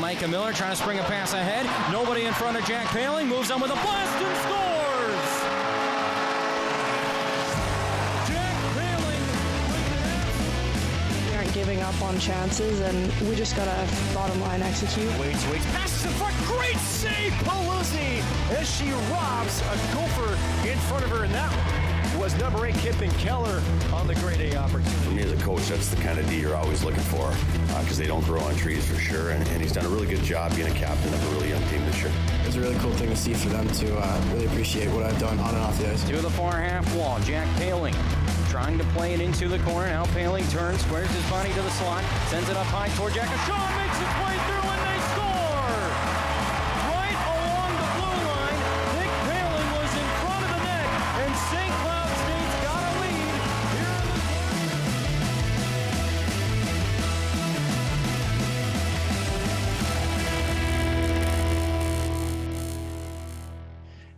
Micah Miller trying to spring a pass ahead. Nobody in front of Jack Paling. Moves on with a blast and scores! Jack Paling with We aren't giving up on chances, and we just got to bottom line execute. Waits, passes in front. Great save, Paluzzi, as she robs a Gopher in front of her. And that was number 8, Kipton Keller, on the grade A opportunity. For me as a coach, that's the kind of D you're always looking for, because they don't grow on trees for sure. And he's done a really good job being a captain of a really young team this year. It was a really cool thing to see for them to really appreciate what I've done on and off the ice. to the far half wall. Jack Paling trying to play it into the corner. Now Paling turns, squares his body to the slot, sends it up high toward Jack. A shot makes its way through, and they score! Right along the blue line, Nick Paling was in front of the net, and St. Cloud State's got a lead here in the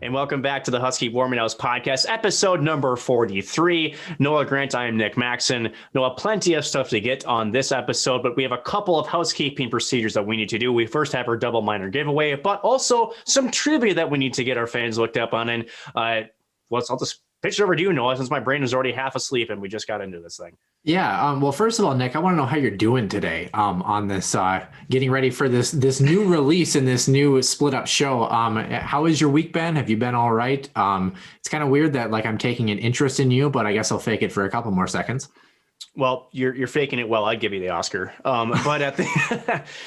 And welcome back to the Husky Warming House Podcast, episode number 43. Noah Grant, I am Nick Maxon. Noah, plenty of stuff to get on this episode, but we have a couple of housekeeping procedures that we need to do. We first have our double minor giveaway, but also some trivia that we need to get our fans looked up on. And I'll just pitch it over to you, Noah, since my brain is already half asleep and we just got into this thing. Yeah. Well, first of all, Nick, I want to know how you're doing today on this, getting ready for this new release and this new split up show. How has your week been? Have you been all right? It's kind of weird that I'm taking an interest in you, but I guess I'll fake it for a couple more seconds. Well, you're faking it well. I'd give you the Oscar.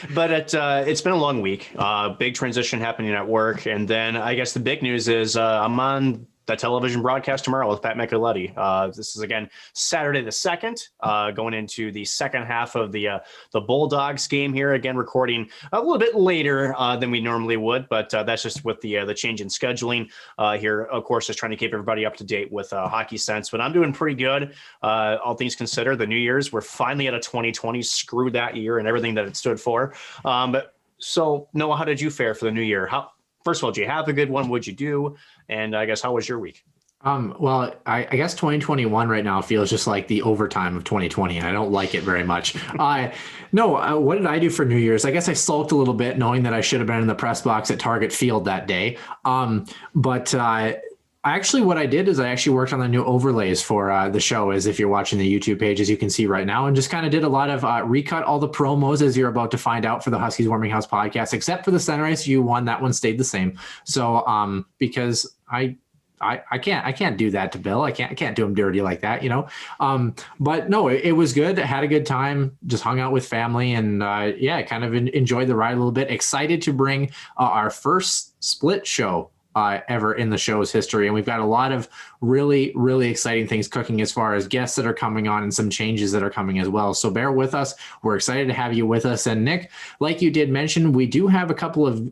It's been a long week. Big transition happening at work. And then I guess the big news is I'm on the television broadcast tomorrow with Pat Michelotti. This is, again, Saturday the 2nd, going into the second half of the Bulldogs game here. Again, recording a little bit later than we normally would, but that's just with the change in scheduling here. Of course, just trying to keep everybody up to date with Hockey Sense, but I'm doing pretty good. All things considered, the New Year's, we're finally at a 2020. Screw that year and everything that it stood for. So, Noah, how did you fare for the new year? First of all, did you have a good one? What'd you do? And I guess, how was your week? Well, I guess 2021 right now feels just like the overtime of 2020, and I don't like it very much. What did I do for New Year's? I guess I sulked a little bit knowing that I should have been in the press box at Target Field that day. Actually, what I did is I actually worked on the new overlays for the show, as if you're watching the YouTube page, as you can see right now, and just kind of did a lot of recut all the promos, as you're about to find out, for the Huskies Warming House podcast, except for the CenterIceView one. That one stayed the same. So because I can't do that to Bill. I can't do him dirty like that, But no, it was good. I had a good time. Just hung out with family, and kind of enjoyed the ride a little bit. Excited to bring our first split show ever in the show's history. And we've got a lot of really, really exciting things cooking as far as guests that are coming on and some changes that are coming as well. So bear with us. We're excited to have you with us. And Nick, like you did mention, we do have a couple of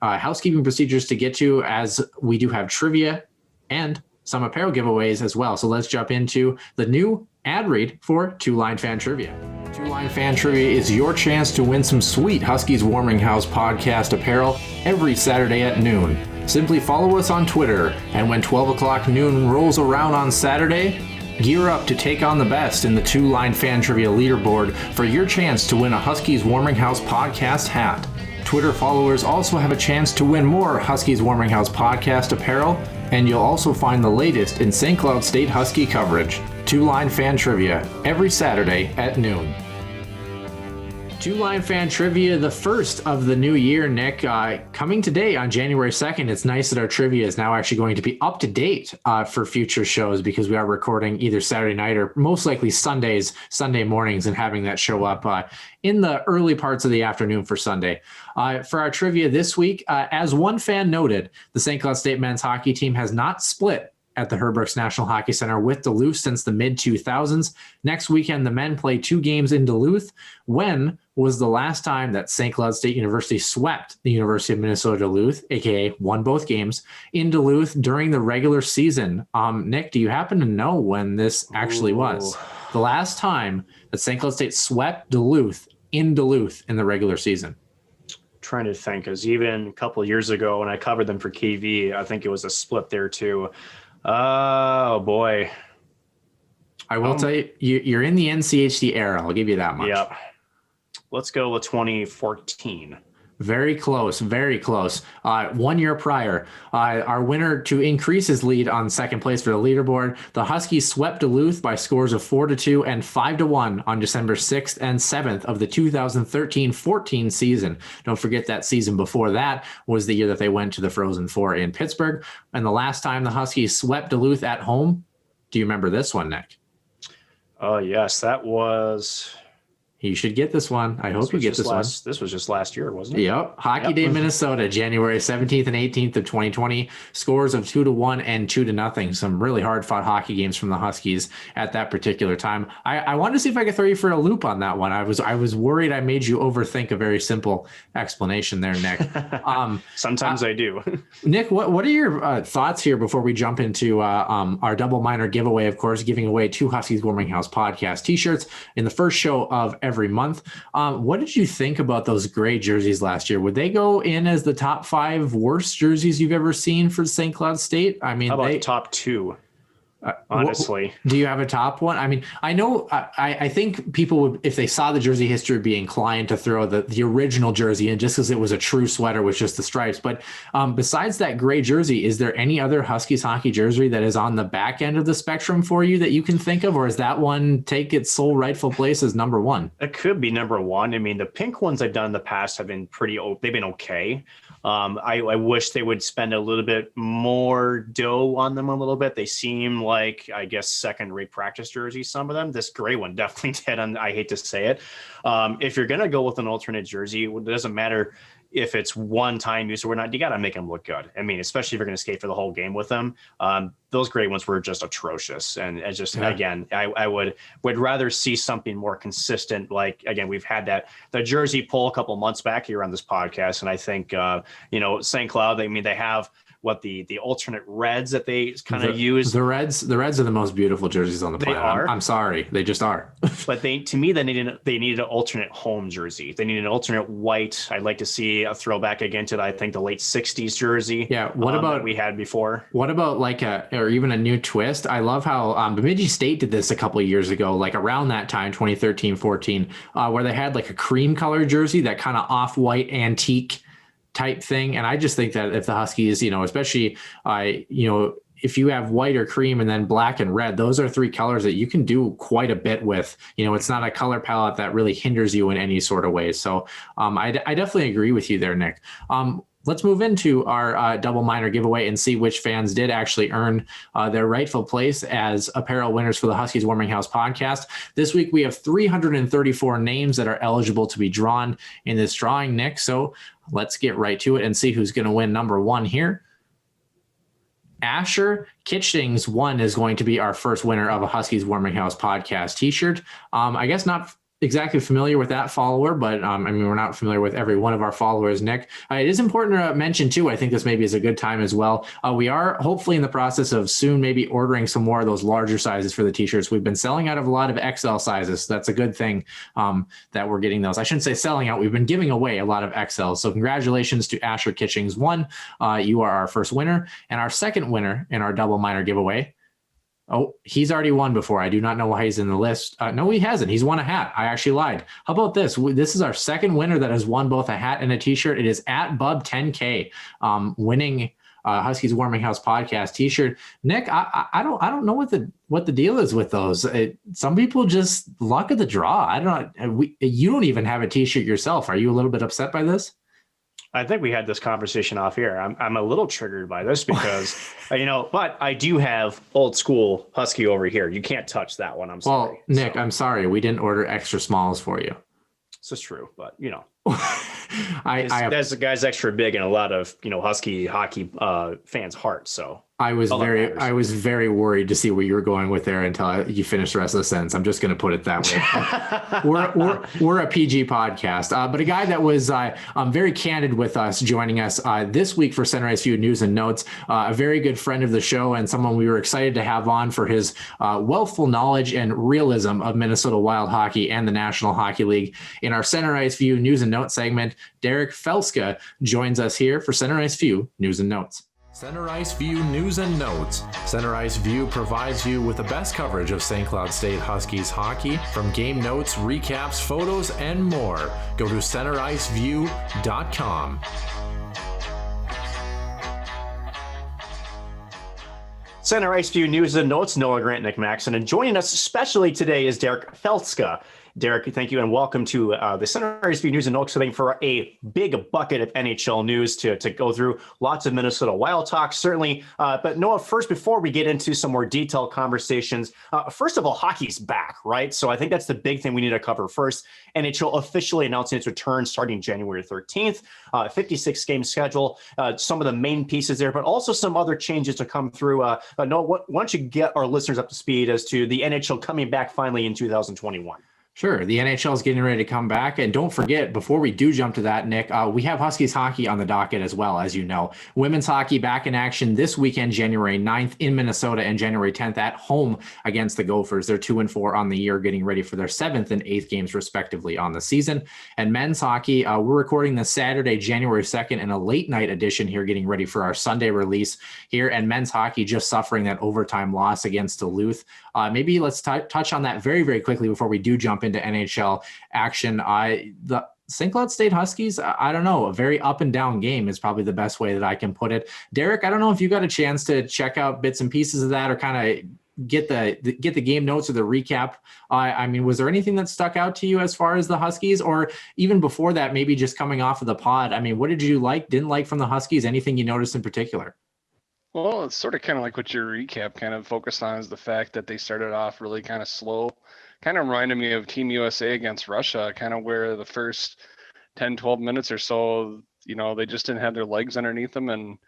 housekeeping procedures to get to, as we do have trivia and some apparel giveaways as well. So let's jump into the new ad read for Two Line Fan Trivia. Two Line Fan Trivia is your chance to win some sweet Huskies Warming House podcast apparel every Saturday at noon. Simply follow us on Twitter, and when 12 o'clock noon rolls around on Saturday, gear up to take on the best in the Two Line Fan Trivia leaderboard for your chance to win a Huskies Warming House podcast hat. Twitter followers also have a chance to win more Huskies Warming House podcast apparel, and you'll also find the latest in St. Cloud State Husky coverage. Two Line Fan Trivia, every Saturday at noon. Two Line Fan Trivia, the first of the new year, Nick, coming today on January 2nd. It's nice that our trivia is now actually going to be up to date for future shows, because we are recording either Saturday night or most likely Sunday mornings, and having that show up in the early parts of the afternoon for Sunday. For our trivia this week, as one fan noted, the St. Cloud State men's hockey team has not split at the Herbrooks National Hockey Center with Duluth since the mid-2000s. Next weekend, the men play 2 games in Duluth. When was the last time that St. Cloud State University swept the University of Minnesota Duluth, aka won both games, in Duluth during the regular season? Nick, do you happen to know when this actually was? The last time that St. Cloud State swept Duluth in the regular season? Trying to think, because even a couple of years ago when I covered them for KV, I think it was a split there too. Oh boy. I will tell you, you're in the NCHC era. I'll give you that much. Yep. Let's go with 2014. Very close, very close. 1 year prior, our winner to increase his lead on second place for the leaderboard, the Huskies swept Duluth by scores of 4-2 and 5-1 on December 6th and 7th of the 2013-14 season. Don't forget that season before that was the year that they went to the Frozen Four in Pittsburgh. And the last time the Huskies swept Duluth at home, do you remember this one, Nick? Oh, yes, that was... You should get this one. I hope you get this one. This was just last year, wasn't it? Yep. Hockey Day, Minnesota, January 17th and 18th of 2020. Scores of 2-1 and 2-0. Some really hard fought hockey games from the Huskies at that particular time. I wanted to see if I could throw you for a loop on that one. I was worried I made you overthink a very simple explanation there, Nick. Sometimes I do. Nick, what are your thoughts here before we jump into our double minor giveaway? Of course, giving away 2 Huskies Warming House podcast t-shirts in the first show of every month. What did you think about those gray jerseys last year? Would they go in as the top 5 worst jerseys you've ever seen for St. Cloud State? I mean, how about the top 2? Honestly, do you have a top one? I mean, I know I think people would, if they saw the jersey history, be inclined to throw the original jersey in just because it was a true sweater with just the stripes. But besides that gray jersey, is there any other Huskies hockey jersey that is on the back end of the spectrum for you that you can think of, or is that one take its sole rightful place as number 1? It could be number 1. I mean, the pink ones I've done in the past have been they've been okay. I wish they would spend a little bit more dough on them a little bit. They seem like, I guess, second-rate practice jerseys, some of them. This gray one definitely did, and I hate to say it. If you're going to go with an alternate jersey, it doesn't matter if it's one-time use or not, you got to make them look good. I mean, especially if you're going to skate for the whole game with them. Those gray ones were just atrocious. And it's just, again, I would rather see something more consistent. Like, again, we've had the jersey poll a couple months back here on this podcast. And I think, St. Cloud, I mean, they have the alternate reds that they kind of use. The reds are the most beautiful jerseys on the planet. They are. I'm sorry, they just are. But they needed an alternate home jersey. They need an alternate white. I'd like to see a throwback again to I think the late '60s jersey. Yeah. What about that we had before? What about like or even a new twist? I love how Bemidji State did this a couple of years ago, like around that time, 2013-14, where they had like a cream color jersey, that kind of off-white antique type thing. And I just think that if the Huskies, especially, if you have white or cream and then black and red, those are 3 colors that you can do quite a bit with. It's not a color palette that really hinders you in any sort of way. So I definitely agree with you there, Nick. Let's move into our double minor giveaway and see which fans did actually earn their rightful place as apparel winners for the Huskies Warming House podcast. This week, we have 334 names that are eligible to be drawn in this drawing, Nick. So let's get right to it and see who's going to win number 1 here. Asher Kitchings 1 is going to be our first winner of a Huskies Warming House podcast t-shirt. I guess not exactly familiar with that follower, but we're not familiar with every one of our followers, Nick. It is important to mention too, I think this maybe is a good time as well. We are hopefully in the process of soon maybe ordering some more of those larger sizes for the t-shirts. We've been selling out of a lot of XL sizes. So that's a good thing that we're getting those. I shouldn't say selling out. We've been giving away a lot of XL. So congratulations to Asher Kitchings 1. You are our first winner, and our second winner in our double minor giveaway. Oh, he's already won before. I do not know why he's in the list. No, he hasn't. He's won a hat. I actually lied. How about this? This is our second winner that has won both a hat and a t-shirt. It is at Bub10K, winning Huskies Warming House podcast t-shirt. Nick, I don't know what the deal is with those. Some people just luck of the draw. I don't know. You don't even have a t-shirt yourself. Are you a little bit upset by this? I think we had this conversation off here. I'm a little triggered by this because, but I do have old school Husky over here. You can't touch that one. I'm sorry. Well, Nick, I'm sorry. We didn't order extra smalls for you. This is true, but that's the guy's extra big in a lot of Husky hockey fans' hearts. So I was very worried to see where you were going with there until you finished the rest of the sentence. I'm just going to put it that way. we're a PG podcast, but a guy that was very candid with us, joining us this week for CenterIceView News and Notes, a very good friend of the show and someone we were excited to have on for his wealthful knowledge and realism of Minnesota Wild hockey and the National Hockey League. In our CenterIceView News and Notes segment, Derek Felska joins us here for CenterIceView News and Notes. CenterIceView News and Notes. CenterIceView provides you with the best coverage of St. Cloud State Huskies hockey, from game notes, recaps, photos, and more. Go to CenterIceView.com. CenterIceView News and Notes, Noah Grant, Nick Maxon, and joining us especially today is Derek Felska. Derek, thank you and welcome to the CenterIceView News and Notes today for a big bucket of NHL news to go through. Lots of Minnesota Wild talk, certainly. But Noah, first, before we get into some more detailed conversations, first of all, hockey's back, right? So I think that's the big thing we need to cover first. NHL officially announcing its return starting January 13th, 56-game schedule, some of the main pieces there, but also some other changes to come through. Noah, why don't you get our listeners up to speed as to the NHL coming back finally in 2021? Sure. The NHL is getting ready to come back. And don't forget, before we do jump to that, Nick, we have Huskies hockey on the docket as well, as you know. Women's hockey back in action this weekend, January 9th in Minnesota and January 10th at home against the Gophers. They're 2-4 on the year, getting ready for their 7th and 8th games, respectively, on the season. And men's hockey, we're recording this Saturday, January 2nd, in a late night edition here, getting ready for our Sunday release here. And men's hockey just suffering that overtime loss against Duluth. Maybe let's touch on that very, very quickly before we do jump into NHL action. The St. Cloud State Huskies, I don't know, a very up and down game is probably the best way that I can put it. Derek, I don't know if you got a chance to check out bits and pieces of that or kind of get the game notes or the recap. I mean, was there anything that stuck out to you as far as the Huskies, or even before that, maybe just coming off of the pod? I mean, what did you didn't like from the Huskies? Anything you noticed in particular? Well, it's sort of kind of like what your recap kind of focused on, is the fact that they started off really kind of slow. Kind of reminded me of Team USA against Russia, kind of where the first 10, 12 minutes or so, they just didn't have their legs underneath them. And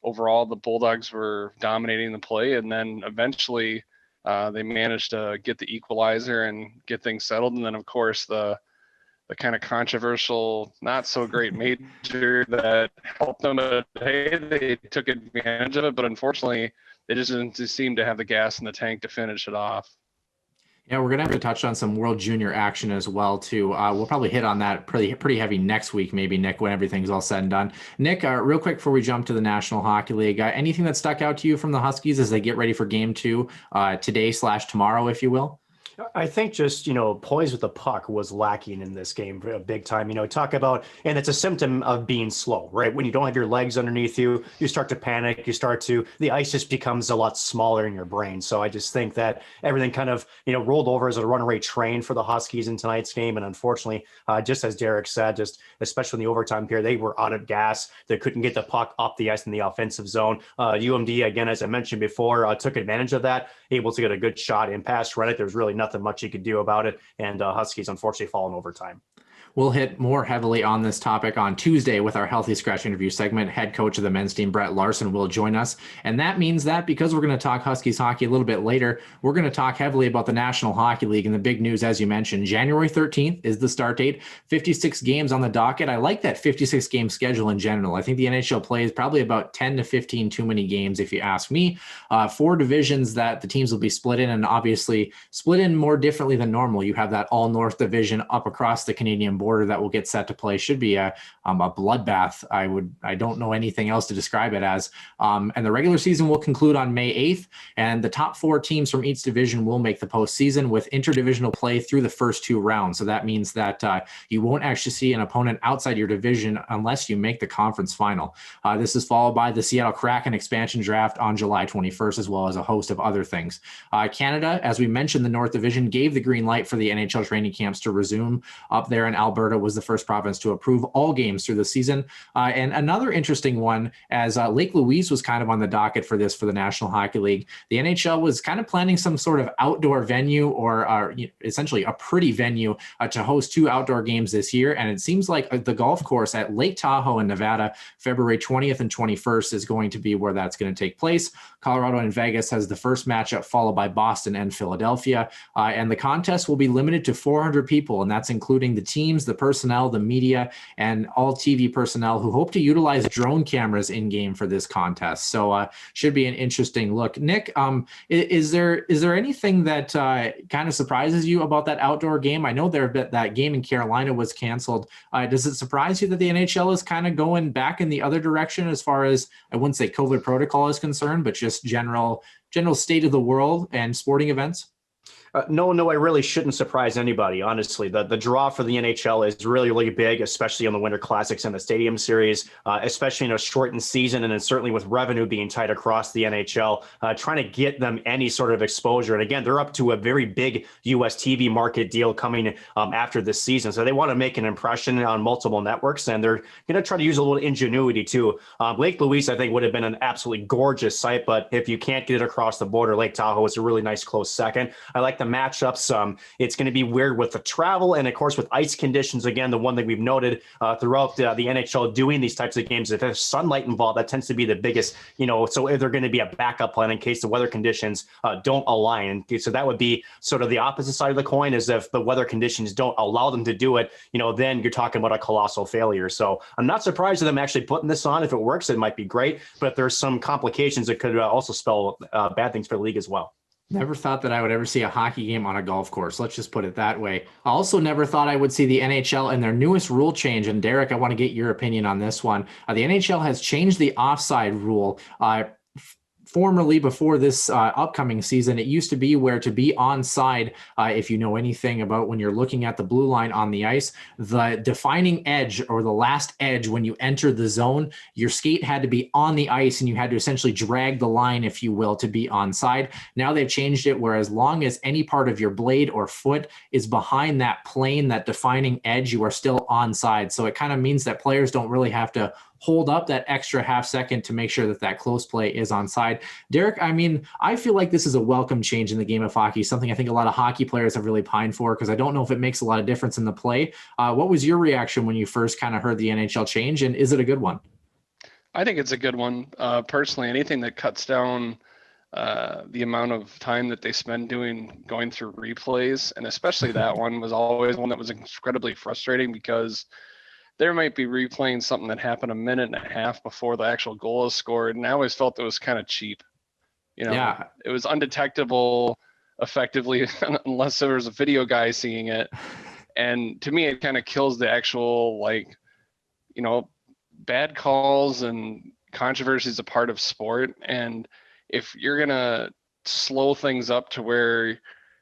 overall, the Bulldogs were dominating the play. And then eventually they managed to get the equalizer and get things settled. And then, of course, the kind of controversial, not so great major that helped them. But hey, they took advantage of it. But unfortunately, they just didn't seem to have the gas in the tank to finish it off. Yeah, we're going to have to touch on some World Junior action as well, too. We'll probably hit on that pretty heavy next week, maybe, Nick, when everything's all said and done. Nick, real quick before we jump to the National Hockey League, anything that stuck out to you from the Huskies as they get ready for Game 2 today/tomorrow, if you will? I think just, poise with the puck was lacking in this game big time. Talk about, and it's a symptom of being slow, right? When you don't have your legs underneath you, you start to panic, the ice just becomes a lot smaller in your brain. So I just think that everything kind of, rolled over as a runaway train for the Huskies in tonight's game. And unfortunately, just as Derek said, just especially in the overtime period, they were out of gas. They couldn't get the puck up the ice in the offensive zone. UMD, again, as I mentioned before, took advantage of that, able to get a good shot in past Reddit. There's really nothing much you could do about it, and Huskies unfortunately fall in overtime. We'll hit more heavily on this topic on Tuesday with our Healthy Scratch interview segment. Head coach of the men's team, Brett Larson, will join us. And that means that because we're going to talk Huskies hockey a little bit later, we're going to talk heavily about the National Hockey League. And the big news, as you mentioned, January 13th is the start date. 56 games on the docket. I like that 56-game schedule in general. I think the NHL plays probably about 10 to 15 too many games, if you ask me. 4 divisions that the teams will be split in, and obviously split in more differently than normal. You have that All-North division up across the Canadian border that will get set to play. Should be a bloodbath. I don't know anything else to describe it as. And the regular season will conclude on May 8th, and the top 4 teams from each division will make the postseason with interdivisional play through the first 2 rounds. So that means that you won't actually see an opponent outside your division unless you make the conference final. This is followed by the Seattle Kraken expansion draft on July 21st, as well as a host of other things. Canada, as we mentioned, the North Division gave the green light for the NHL training camps to resume up there in Alberta. Was the first province to approve all games through the season. And another interesting one, as Lake Louise was kind of on the docket for the National Hockey League, the NHL was kind of planning some sort of outdoor venue or essentially a pretty venue to host 2 outdoor games this year. And it seems like the golf course at Lake Tahoe in Nevada, February 20th and 21st is going to be where that's going to take place. Colorado and Vegas has the first matchup, followed by Boston and Philadelphia. And the contest will be limited to 400 people, and that's including the teams teams, the personnel, the media, and all TV personnel who hope to utilize drone cameras in game for this contest. So should be an interesting look. Nick, is there anything that kind of surprises you about that outdoor game? I know that game in Carolina was canceled. Does it surprise you that the NHL is kind of going back in the other direction as far as, I wouldn't say COVID protocol is concerned, but just general state of the world and sporting events? No, I really shouldn't surprise anybody, honestly. The draw for the NHL is really, really big, especially on the Winter Classics and the Stadium Series, especially in a shortened season, and then certainly with revenue being tight across the NHL, trying to get them any sort of exposure. And again, they're up to a very big U.S. TV market deal coming after this season. So they want to make an impression on multiple networks, and they're going to try to use a little ingenuity too. Lake Louise, I think, would have been an absolutely gorgeous site, but if you can't get it across the border, Lake Tahoe is a really nice close second. I like the matchups. It's going to be weird with the travel and, of course, with ice conditions. Again, the one that we've noted throughout the NHL doing these types of games, if there's sunlight involved, that tends to be the biggest, so if they're going to be a backup plan in case the weather conditions don't align. So that would be sort of the opposite side of the coin, is if the weather conditions don't allow them to do it, then you're talking about a colossal failure. So I'm not surprised at them actually putting this on. If it works, it might be great, but there's some complications that could also spell bad things for the league as well. Never thought that I would ever see a hockey game on a golf course. Let's just put it that way. I also never thought I would see the NHL and their newest rule change. And Derek, I want to get your opinion on this one. The NHL has changed the offside rule. Formerly, before this upcoming season, it used to be where to be onside, if you know anything about when you're looking at the blue line on the ice, the defining edge or the last edge when you enter the zone, your skate had to be on the ice and you had to essentially drag the line, if you will, to be onside. Now they've changed it where as long as any part of your blade or foot is behind that plane, that defining edge, you are still onside. So it kind of means that players don't really have to hold up that extra half second to make sure that close play is onside. Derek, I feel like this is a welcome change in the game of hockey, something I think a lot of hockey players have really pined for, because I don't know if it makes a lot of difference in the play. What was your reaction when you first kind of heard the NHL change, and is it a good one? I think it's a good one. Personally, anything that cuts down the amount of time that they spend going through replays, and especially that one was always one that was incredibly frustrating, because there might be replaying something that happened a minute and a half before the actual goal is scored. And I always felt it was kind of cheap. Yeah. It was undetectable effectively unless there was a video guy seeing it. And to me, it kind of kills the actual, bad calls and controversies a part of sport. And if you're going to slow things up to where,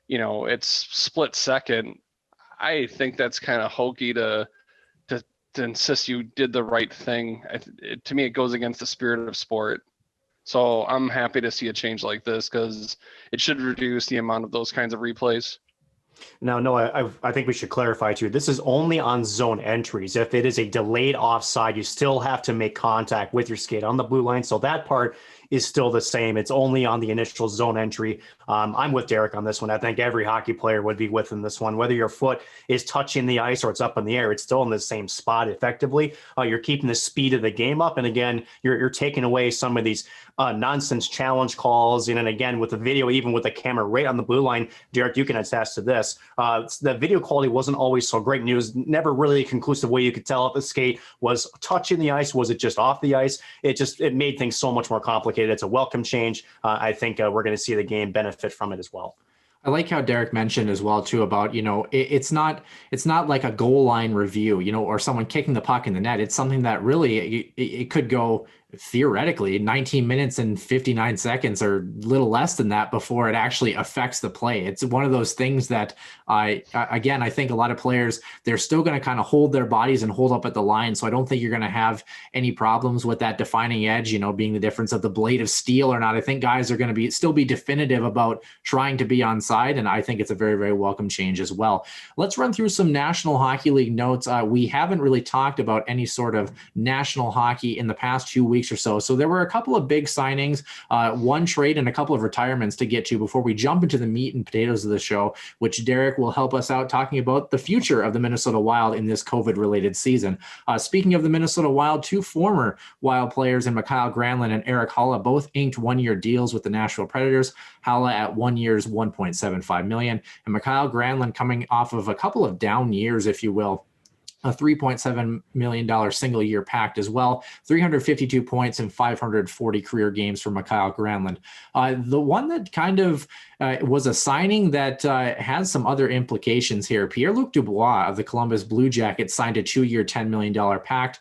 it's split second, I think that's kind of hokey to insist you did the right thing. To me, it goes against the spirit of sport. So I'm happy to see a change like this, because it should reduce the amount of those kinds of replays. Now, no, I think we should clarify too. This is only on zone entries. If it is a delayed offside, you still have to make contact with your skate on the blue line. So that part is still the same. It's only on the initial zone entry. I'm with Derek on this one. I think every hockey player would be within this one. Whether your foot is touching the ice or it's up in the air, it's still in the same spot effectively. You're keeping the speed of the game up. And again, you're taking away some of these nonsense challenge calls. And then again, with the video, even with the camera right on the blue line, Derek, you can attest to this. The video quality wasn't always so great. And it was never really a conclusive way you could tell if the skate was touching the ice. Was it just off the ice? It made things so much more complicated. It's a welcome change. I think we're going to see the game benefit from it as well. I like how Derek mentioned as well too about, it's not like a goal line review, or someone kicking the puck in the net. It's something that really it could go theoretically 19 minutes and 59 seconds or little less than that before it actually affects the play. It's one of those things that I think a lot of players, they're still going to kind of hold their bodies and hold up at the line. So I don't think you're going to have any problems with that defining edge, being the difference of the blade of steel or not. I think guys are going to still be definitive about trying to be onside. And I think it's a very, very welcome change as well. Let's run through some National Hockey League notes. We haven't really talked about any sort of national hockey in the past 2 weeks or so. So there were a couple of big signings, one trade and a couple of retirements to get to before we jump into the meat and potatoes of the show, which Derek will help us out talking about the future of the Minnesota Wild in this COVID-related season. Speaking of the Minnesota Wild, two former Wild players in Mikhail Granlund and Eric Haula both inked one-year deals with the Nashville Predators. Haula at 1 year's $1.75 million, and Mikhail Granlund coming off of a couple of down years, if you will, a $3.7 million single year pact as well, 352 points and 540 career games for Mikhail Granlund. The one that kind of was a signing that has some other implications here. Pierre-Luc Dubois of the Columbus Blue Jackets signed a 2-year, $10 million pact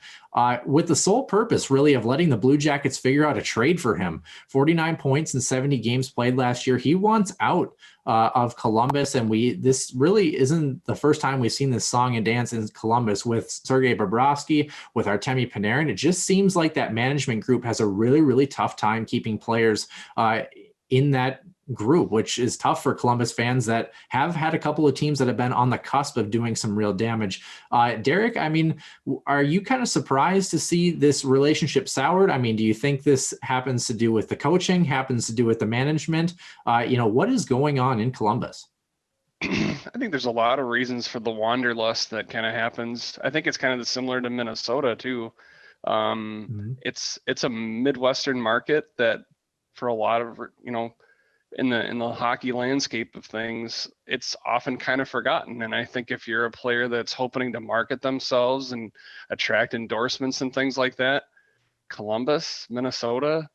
with the sole purpose really of letting the Blue Jackets figure out a trade for him. 49 points in 70 games played last year. He wants out of Columbus, and this really isn't the first time we've seen this song and dance in Columbus with Sergei Bobrovsky, with Artemi Panarin. It just seems like that management group has a really, really tough time keeping players in that group, which is tough for Columbus fans that have had a couple of teams that have been on the cusp of doing some real damage. Derek, I mean, are you kind of surprised to see this relationship soured? I mean, do you think this happens to do with the coaching, happens to do with the management? What is going on in Columbus? I think there's a lot of reasons for the wanderlust that kind of happens. I think it's kind of similar to Minnesota too. It's a Midwestern market that for a lot of, in the hockey landscape of things, it's often kind of forgotten. And I think if you're a player that's hoping to market themselves and attract endorsements and things like that, Columbus, Minnesota,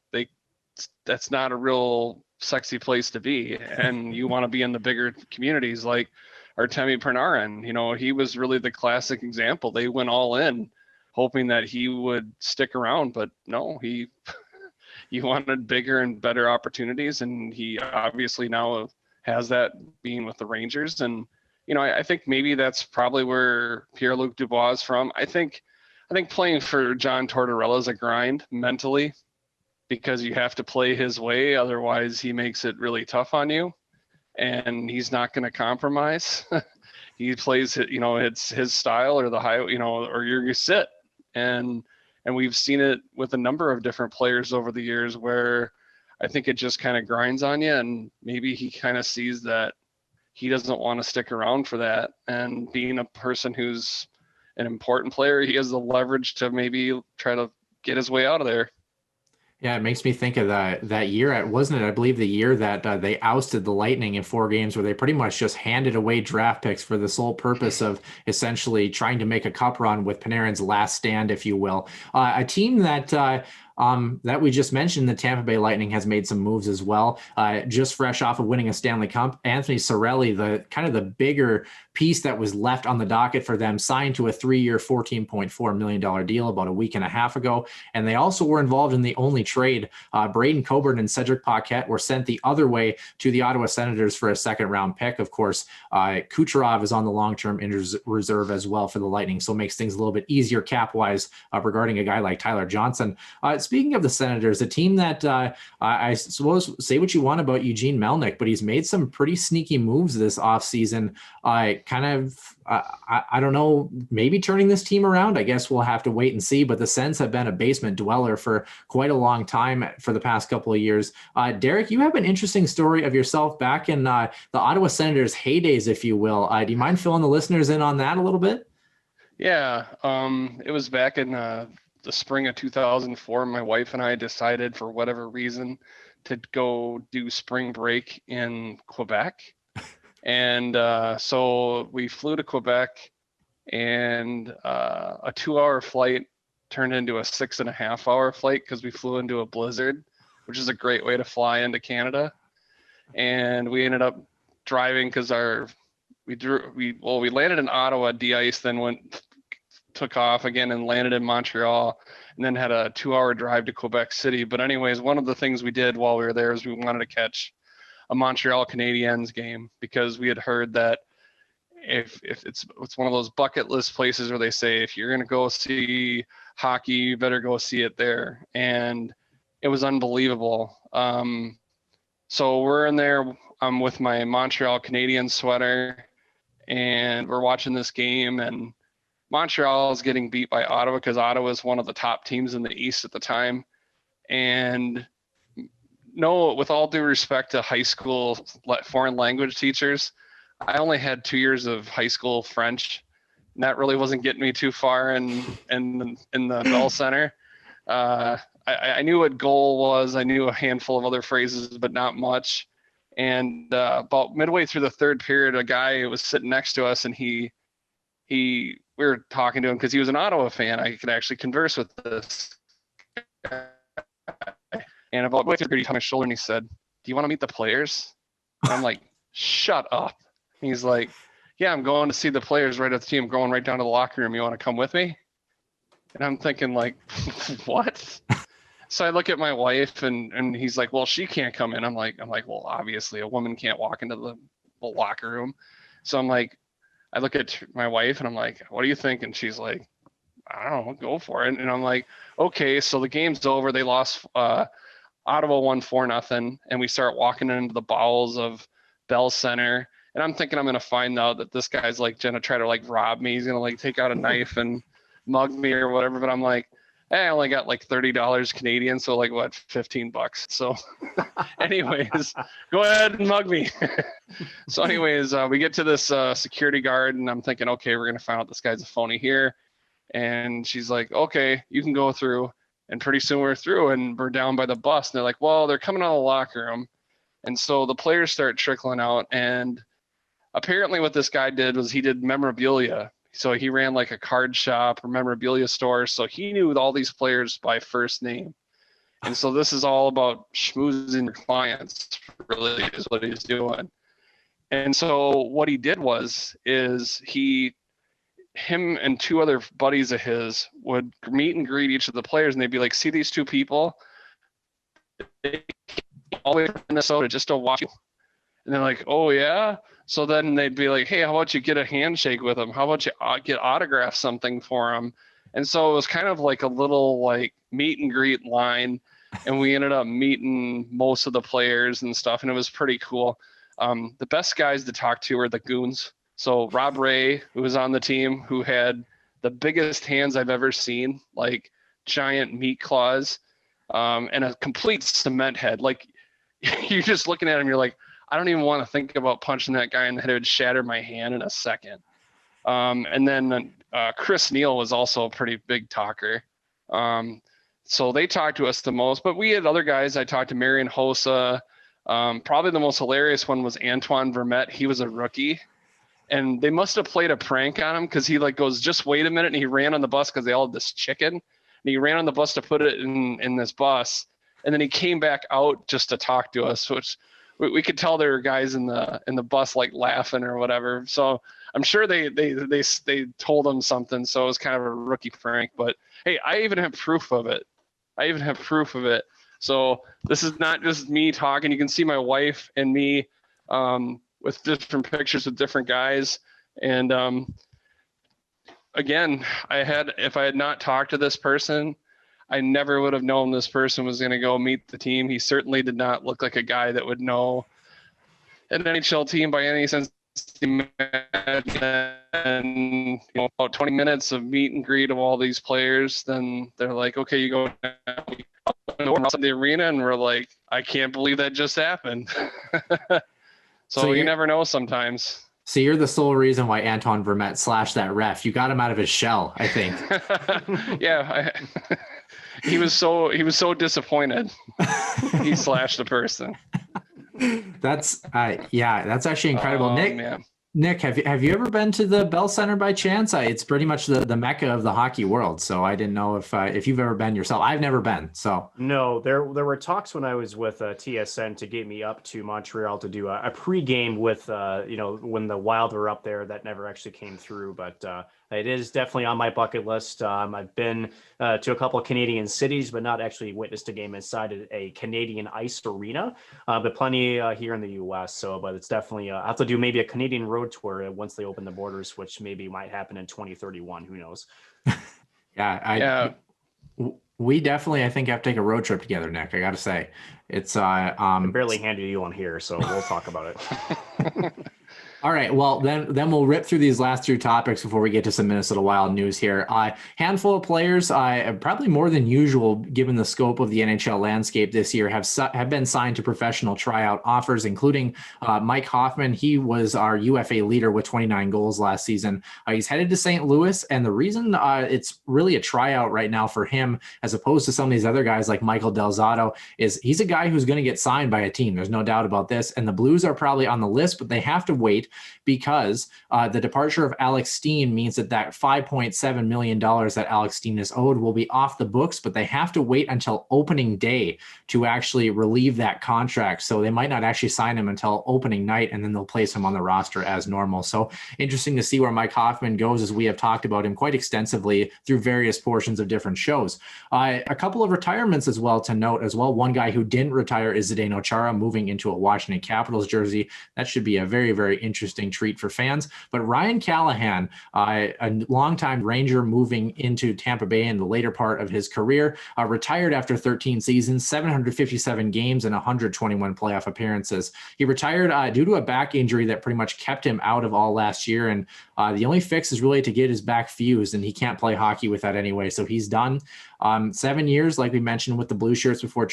that's not a real sexy place to be. And you want to be in the bigger communities like Artemi Panarin. He was really the classic example. They went all in hoping that he would stick around, but no, he wanted bigger and better opportunities, and he obviously now has that being with the Rangers. And I think maybe that's probably where Pierre-Luc Dubois is from. I think playing for John Tortorella is a grind mentally, because you have to play his way, otherwise he makes it really tough on you, and he's not going to compromise. He plays it, it's his style or the high, or you're going to sit. And we've seen it with a number of different players over the years where I think it just kind of grinds on you, and maybe he kind of sees that he doesn't want to stick around for that. And being a person who's an important player, he has the leverage to maybe try to get his way out of there. Yeah, it makes me think of that year, wasn't it? I believe the year that they ousted the Lightning in 4 games, where they pretty much just handed away draft picks for the sole purpose of essentially trying to make a cup run with Panarin's last stand, if you will. A team that we just mentioned, the Tampa Bay Lightning, has made some moves as well. Just fresh off of winning a Stanley Cup, Anthony Cirelli, the kind of the bigger piece that was left on the docket for them, signed to a 3-year, $14.4 million deal about a week and a half ago. And they also were involved in the only trade. Braden Coburn and Cedric Paquette were sent the other way to the Ottawa Senators for a second-round pick. Of course, Kucherov is on the long-term reserve as well for the Lightning, so it makes things a little bit easier cap-wise regarding a guy like Tyler Johnson. Speaking of the Senators, a team that I suppose, say what you want about Eugene Melnyk, but he's made some pretty sneaky moves this offseason. I don't know, maybe turning this team around. I guess we'll have to wait and see, but the Sens have been a basement dweller for quite a long time for the past couple of years. Derek, you have an interesting story of yourself back in the Ottawa Senators heydays, if you will. Do you mind filling the listeners in on that a little bit? Yeah, it was back in the spring of 2004. My wife and I decided, for whatever reason, to go do spring break in Quebec. And so we flew to Quebec, and a 2-hour flight turned into a 6.5-hour flight because we flew into a blizzard, which is a great way to fly into Canada. And we ended up driving because we landed in Ottawa, de-iced, then took off again and landed in Montreal, and then had a 2-hour drive to Quebec City. But anyways, one of the things we did while we were there is we wanted to catch a Montreal Canadiens game, because we had heard that if it's one of those bucket list places where they say, if you're going to go see hockey, you better go see it there. And it was unbelievable. So we're in there. I'm with my Montreal Canadiens sweater, and we're watching this game, and Montreal is getting beat by Ottawa because Ottawa is one of the top teams in the East at the time. And no, with all due respect to high school foreign language teachers, I only had 2 years of high school French, and that really wasn't getting me too far in the Bell Center. I knew what goal was. I knew a handful of other phrases, but not much. And about midway through the third period, a guy was sitting next to us, and we we were talking to him because he was an Ottawa fan. I could actually converse with this guy. And about he tapped my shoulder and he said, "Do you want to meet the players?" And I'm like, "Shut up." And he's like, "Yeah, I'm going to see the players right at the team. I'm going right down to the locker room. You want to come with me?" And I'm thinking like, what? So I look at my wife and he's like, "Well, she can't come in." I'm like, "Well, obviously a woman can't walk into the locker room." So I'm like, I look at my wife and I'm like, "What do you think?" And she's like, "I don't know, go for it." And I'm like, okay, so the game's over. They lost, Ottawa won 4-0, and we start walking into the bowels of Bell Center. And I'm thinking I'm going to find out that this guy's like going to try to like rob me. He's going to like take out a knife and mug me or whatever. But I'm like, hey, I only got like $30 Canadian. So like what, $15. So anyways, go ahead and mug me. So anyways, we get to this security guard and I'm thinking, okay, we're going to find out this guy's a phony here. And she's like, okay, you can go through. And pretty soon we're through and we're down by the bus. And they're like, well, they're coming out of the locker room. And so the players start trickling out. And apparently what this guy did was he did memorabilia. So he ran like a card shop or memorabilia store. So he knew all these players by first name. And so this is all about schmoozing your clients, really is what he's doing. And so what he did is him and two other buddies of his would meet and greet each of the players, and they'd be like, "See these two people? They came all the way from Minnesota just to watch you." And they're like, "Oh yeah." So then they'd be like, "Hey, how about you get a handshake with them? How about you get autograph something for them?" And so it was kind of like a little like meet and greet line, and we ended up meeting most of the players and stuff, and it was pretty cool. The best guys to talk to are the goons. So Rob Ray, who was on the team, who had the biggest hands I've ever seen, like giant meat claws, and a complete cement head. Like you're just looking at him, you're like, I don't even want to think about punching that guy in the head. It would shatter my hand in a second. And then Chris Neal was also a pretty big talker. So they talked to us the most, but we had other guys. I talked to Marion Hossa. Probably the most hilarious one was Antoine Vermette. He was a rookie. And they must have played a prank on him because he like goes, "Just wait a minute." And he ran on the bus because they all had this chicken. And he ran on the bus to put it in this bus. And then he came back out just to talk to us, which we could tell there were guys in the bus like laughing or whatever. So I'm sure they told him something. So it was kind of a rookie prank. But hey, I even have proof of it. So this is not just me talking. You can see my wife and me with different pictures with different guys. And again, if I had not talked to this person, I never would have known this person was going to go meet the team. He certainly did not look like a guy that would know an NHL team by any sense. And about 20 minutes of meet and greet of all these players, then they're like, okay, you go to the arena, and we're like, I can't believe that just happened. So you never know sometimes. So you're the sole reason why Antoine Vermette slashed that ref. You got him out of his shell, I think. Yeah, he was so disappointed. He slashed the person. That's actually incredible. Nick, have you ever been to the Bell Center by chance? It's pretty much the mecca of the hockey world. So I didn't know if you've ever been yourself. I've never been. So no, there were talks when I was with TSN to get me up to Montreal to do a pregame with when the Wild were up there. That never actually came through, but it is definitely on my bucket list. I've been to a couple of Canadian cities, but not actually witnessed a game inside a Canadian ice arena, but plenty here in the U.S. So, but it's definitely I have to do maybe a Canadian road tour once they open the borders, which maybe might happen in 2031. Who knows? We definitely, I think, have to take a road trip together, Nick. I got to say, it's I barely handed you one here, so we'll talk about it. All right. Well, then we'll rip through these last two topics before we get to some Minnesota Wild news here. Handful of players, probably more than usual, given the scope of the NHL landscape this year, have been signed to professional tryout offers, including Mike Hoffman. He was our UFA leader with 29 goals last season. He's headed to St. Louis, and the reason it's really a tryout right now for him, as opposed to some of these other guys like Michael Del Zotto, is he's a guy who's going to get signed by a team. There's no doubt about this. And the Blues are probably on the list, but they have to wait because the departure of Alex Steen means that $5.7 million that Alex Steen is owed will be off the books, but they have to wait until opening day to actually relieve that contract. So they might not actually sign him until opening night, and then they'll place him on the roster as normal. So interesting to see where Mike Hoffman goes, as we have talked about him quite extensively through various portions of different shows. A couple of retirements as well to note as well. One guy who didn't retire is Zdeno Chara, moving into a Washington Capitals jersey. That should be a very, very interesting treat for fans. But Ryan Callahan, a longtime Ranger moving into Tampa Bay in the later part of his career, retired after 13 seasons, 757 games, and 121 playoff appearances. He retired due to a back injury that pretty much kept him out of all last year. And the only fix is really to get his back fused, and he can't play hockey with that anyway. So he's done. 7 years, like we mentioned, with the Blue Shirts before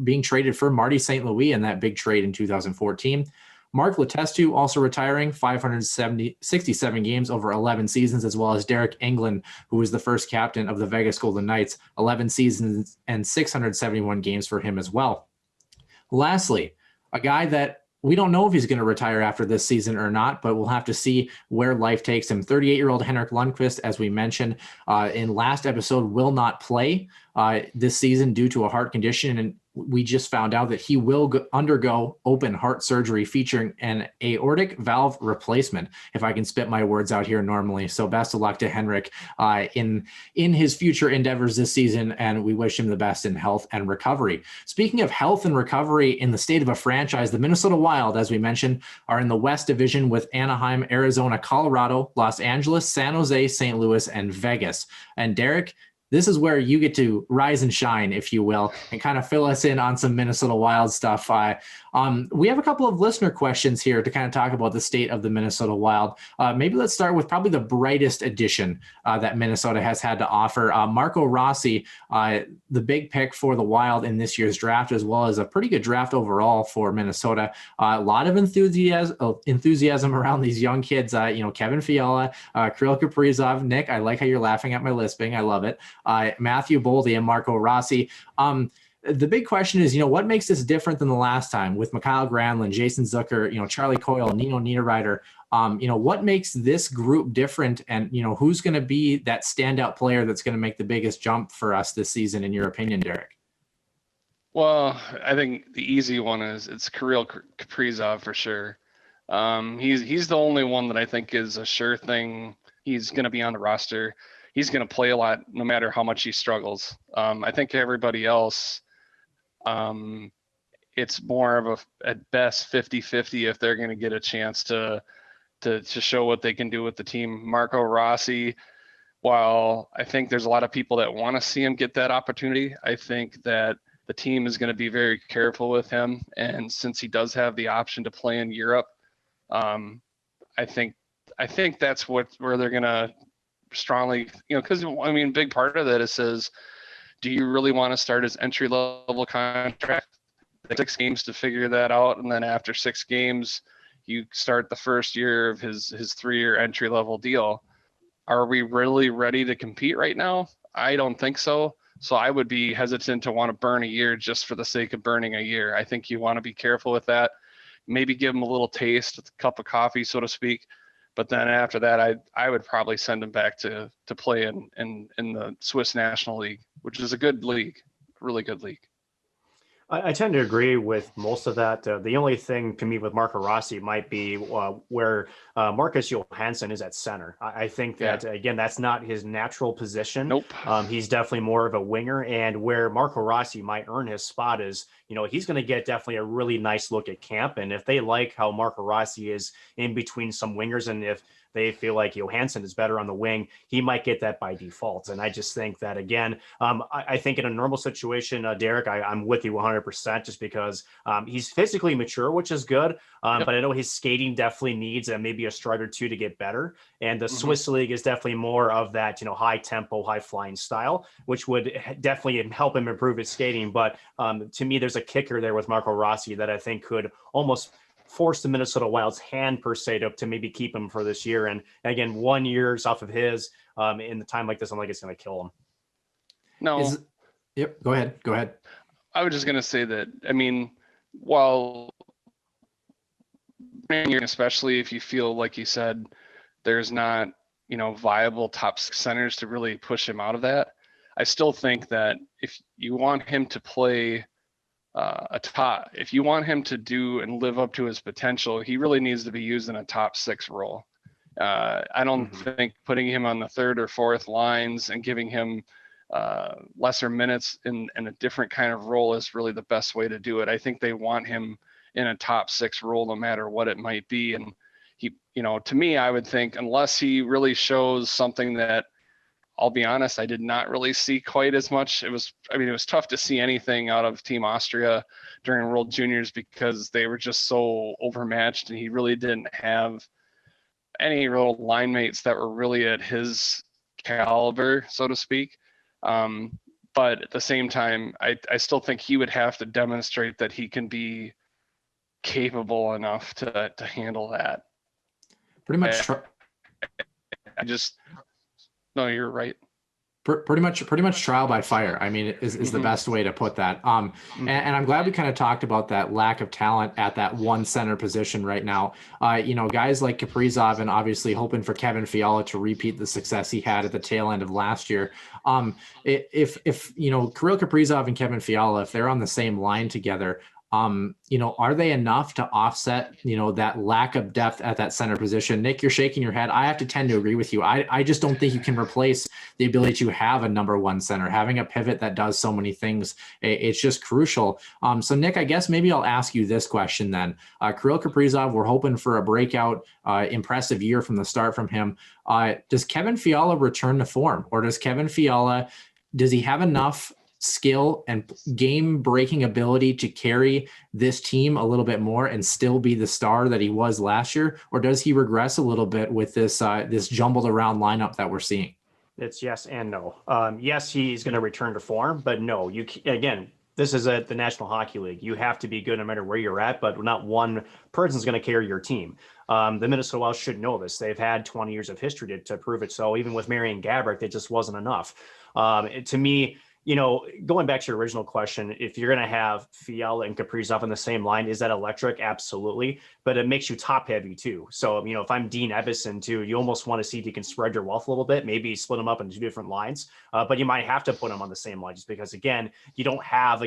being traded for Marty St. Louis in that big trade in 2014. Mark Letestu also retiring, 567 games over 11 seasons, as well as Derek Englund, who was the first captain of the Vegas Golden Knights, 11 seasons and 671 games for him as well. Lastly, a guy that we don't know if he's going to retire after this season or not, but we'll have to see where life takes him. 38-year-old Henrik Lundqvist, as we mentioned in last episode, will not play this season due to a heart condition. And we just found out that he will undergo open heart surgery featuring an aortic valve replacement, if I can spit my words out here normally. So best of luck to Henrik in his future endeavors this season, and we wish him the best in health and recovery. Speaking of health and recovery in the state of a franchise, the Minnesota Wild, as we mentioned, are in the West Division with Anaheim, Arizona, Colorado, Los Angeles, San Jose, St. Louis, and Vegas. And Derek, this is where you get to rise and shine, if you will, and kind of fill us in on some Minnesota Wild stuff. We have a couple of listener questions here to kind of talk about the state of the Minnesota Wild. Maybe let's start with probably the brightest addition that Minnesota has had to offer. Marco Rossi, the big pick for the Wild in this year's draft, as well as a pretty good draft overall for Minnesota. A lot of enthusiasm around these young kids. Kevin Fiala, Kirill Kaprizov, Nick, I like how you're laughing at my lisping. I love it. Matthew Boldy and Marco Rossi. The big question is, what makes this different than the last time with Mikhail Granlund, Jason Zucker, Charlie Coyle, Nino Niederreiter? What makes this group different, and who's going to be that standout player that's going to make the biggest jump for us this season, in your opinion, Derek? Well, I think the easy one is it's Kirill Kaprizov for sure. He's the only one that I think is a sure thing. He's going to be on the roster. He's going to play a lot no matter how much he struggles. I think everybody else, it's more of at best 50-50 if they're going to get a chance to show what they can do with the team. Marco Rossi, while I think there's a lot of people that want to see him get that opportunity, I think that the team is going to be very careful with him. And since he does have the option to play in Europe, I think that's where they're going to strongly, because big part of that is says, do you really want to start his entry level contract? 6 games to figure that out, and then after 6 games, you start the first year of his 3-year entry level deal. Are we really ready to compete right now? I don't think so. So I would be hesitant to want to burn a year just for the sake of burning a year. I think you want to be careful with that. Maybe give him a little taste, a cup of coffee, so to speak. But then after that, I would probably send him back to play in the Swiss National League, which is a good league, really good league. I tend to agree with most of that. The only thing to me with Marco Rossi might be where Marcus Johansson is at center. I think that, again, that's not his natural position. Nope. He's definitely more of a winger. And where Marco Rossi might earn his spot is, he's going to get definitely a really nice look at camp. And if they like how Marco Rossi is in between some wingers, and if they feel like Johansson is better on the wing, he might get that by default. And I just think that, again, I think in a normal situation, Derek, I'm with you 100%, just because he's physically mature, which is good. But I know his skating definitely needs maybe a stride or two to get better. And the Swiss League is definitely more of that, high tempo, high flying style, which would definitely help him improve his skating. But to me, there's a kicker there with Marco Rossi that I think could almost force the Minnesota Wild's hand per se to maybe keep him for this year. And again, 1 year's off of his in the time like this, I'm like, it's going to kill him. No. Yep. Go ahead. I was just going to say that, while especially if you feel like you said there's not, viable top six centers to really push him out of that. I still think that if you want him to play if you want him to do and live up to his potential, he really needs to be used in a top six role. I don't think putting him on the third or fourth lines and giving him lesser minutes in a different kind of role is really the best way to do it. I think they want him in a top six role, no matter what it might be. And he, to me, I would think unless he really shows something that, I'll be honest, I did not really see quite as much. It was tough to see anything out of Team Austria during World Juniors because they were just so overmatched, and he really didn't have any real line mates that were really at his caliber, so to speak. But at the same time, I still think he would have to demonstrate that he can be capable enough to handle that. Pretty much. No, you're right. Pretty much trial by fire. I mean, is the best way to put that. And I'm glad we kind of talked about that lack of talent at that one center position right now. Guys like Kaprizov and obviously hoping for Kevin Fiala to repeat the success he had at the tail end of last year. If Kirill Kaprizov and Kevin Fiala, if they're on the same line together, are they enough to offset, that lack of depth at that center position? Nick, you're shaking your head. I have to tend to agree with you. I just don't think you can replace the ability to have a number one center, having a pivot that does so many things. It's just crucial. So Nick, I guess maybe I'll ask you this question then. Kirill Kaprizov, we're hoping for a breakout, impressive year from the start from him. Does Kevin Fiala return to form, or does he have enough skill and game breaking ability to carry this team a little bit more and still be the star that he was last year? Or does he regress a little bit with this jumbled around lineup that we're seeing? It's yes and no. Yes, he's going to return to form, but no, this is the National Hockey League. You have to be good no matter where you're at, but not one person's going to carry your team. The Minnesota Wild should know this. They've had 20 years of history to prove it. So even with Marian Gaborik, it just wasn't enough. To me, going back to your original question, if you're going to have Fiala and Kaprizov on the same line, is that electric? Absolutely. But it makes you top heavy too. So, if I'm Dean Evason too, you almost want to see if you can spread your wealth a little bit, maybe split them up into two different lines. But you might have to put them on the same line just because, again, you don't have,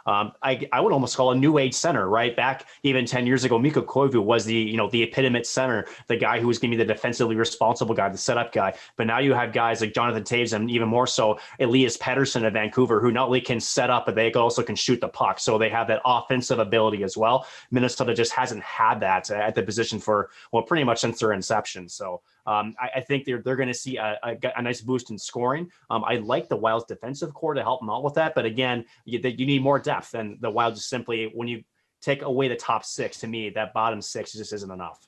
I would almost call a new age center, right? Back even 10 years ago, Mikko Koivu was the epitome center, the guy who was going to be the defensively responsible guy, the setup guy. But now you have guys like Jonathan Toews and even more so Elias Pettersson of Vancouver, who not only can set up, but they also can shoot the puck. So they have that offensive ability as well. Minnesota just hasn't had that at the position for, pretty much since their inception. So I think they're going to see a nice boost in scoring. I like the Wild's defensive core to help them out with that. But again, you need more depth, and the Wild just simply, when you take away the top six, to me, that bottom six just isn't enough.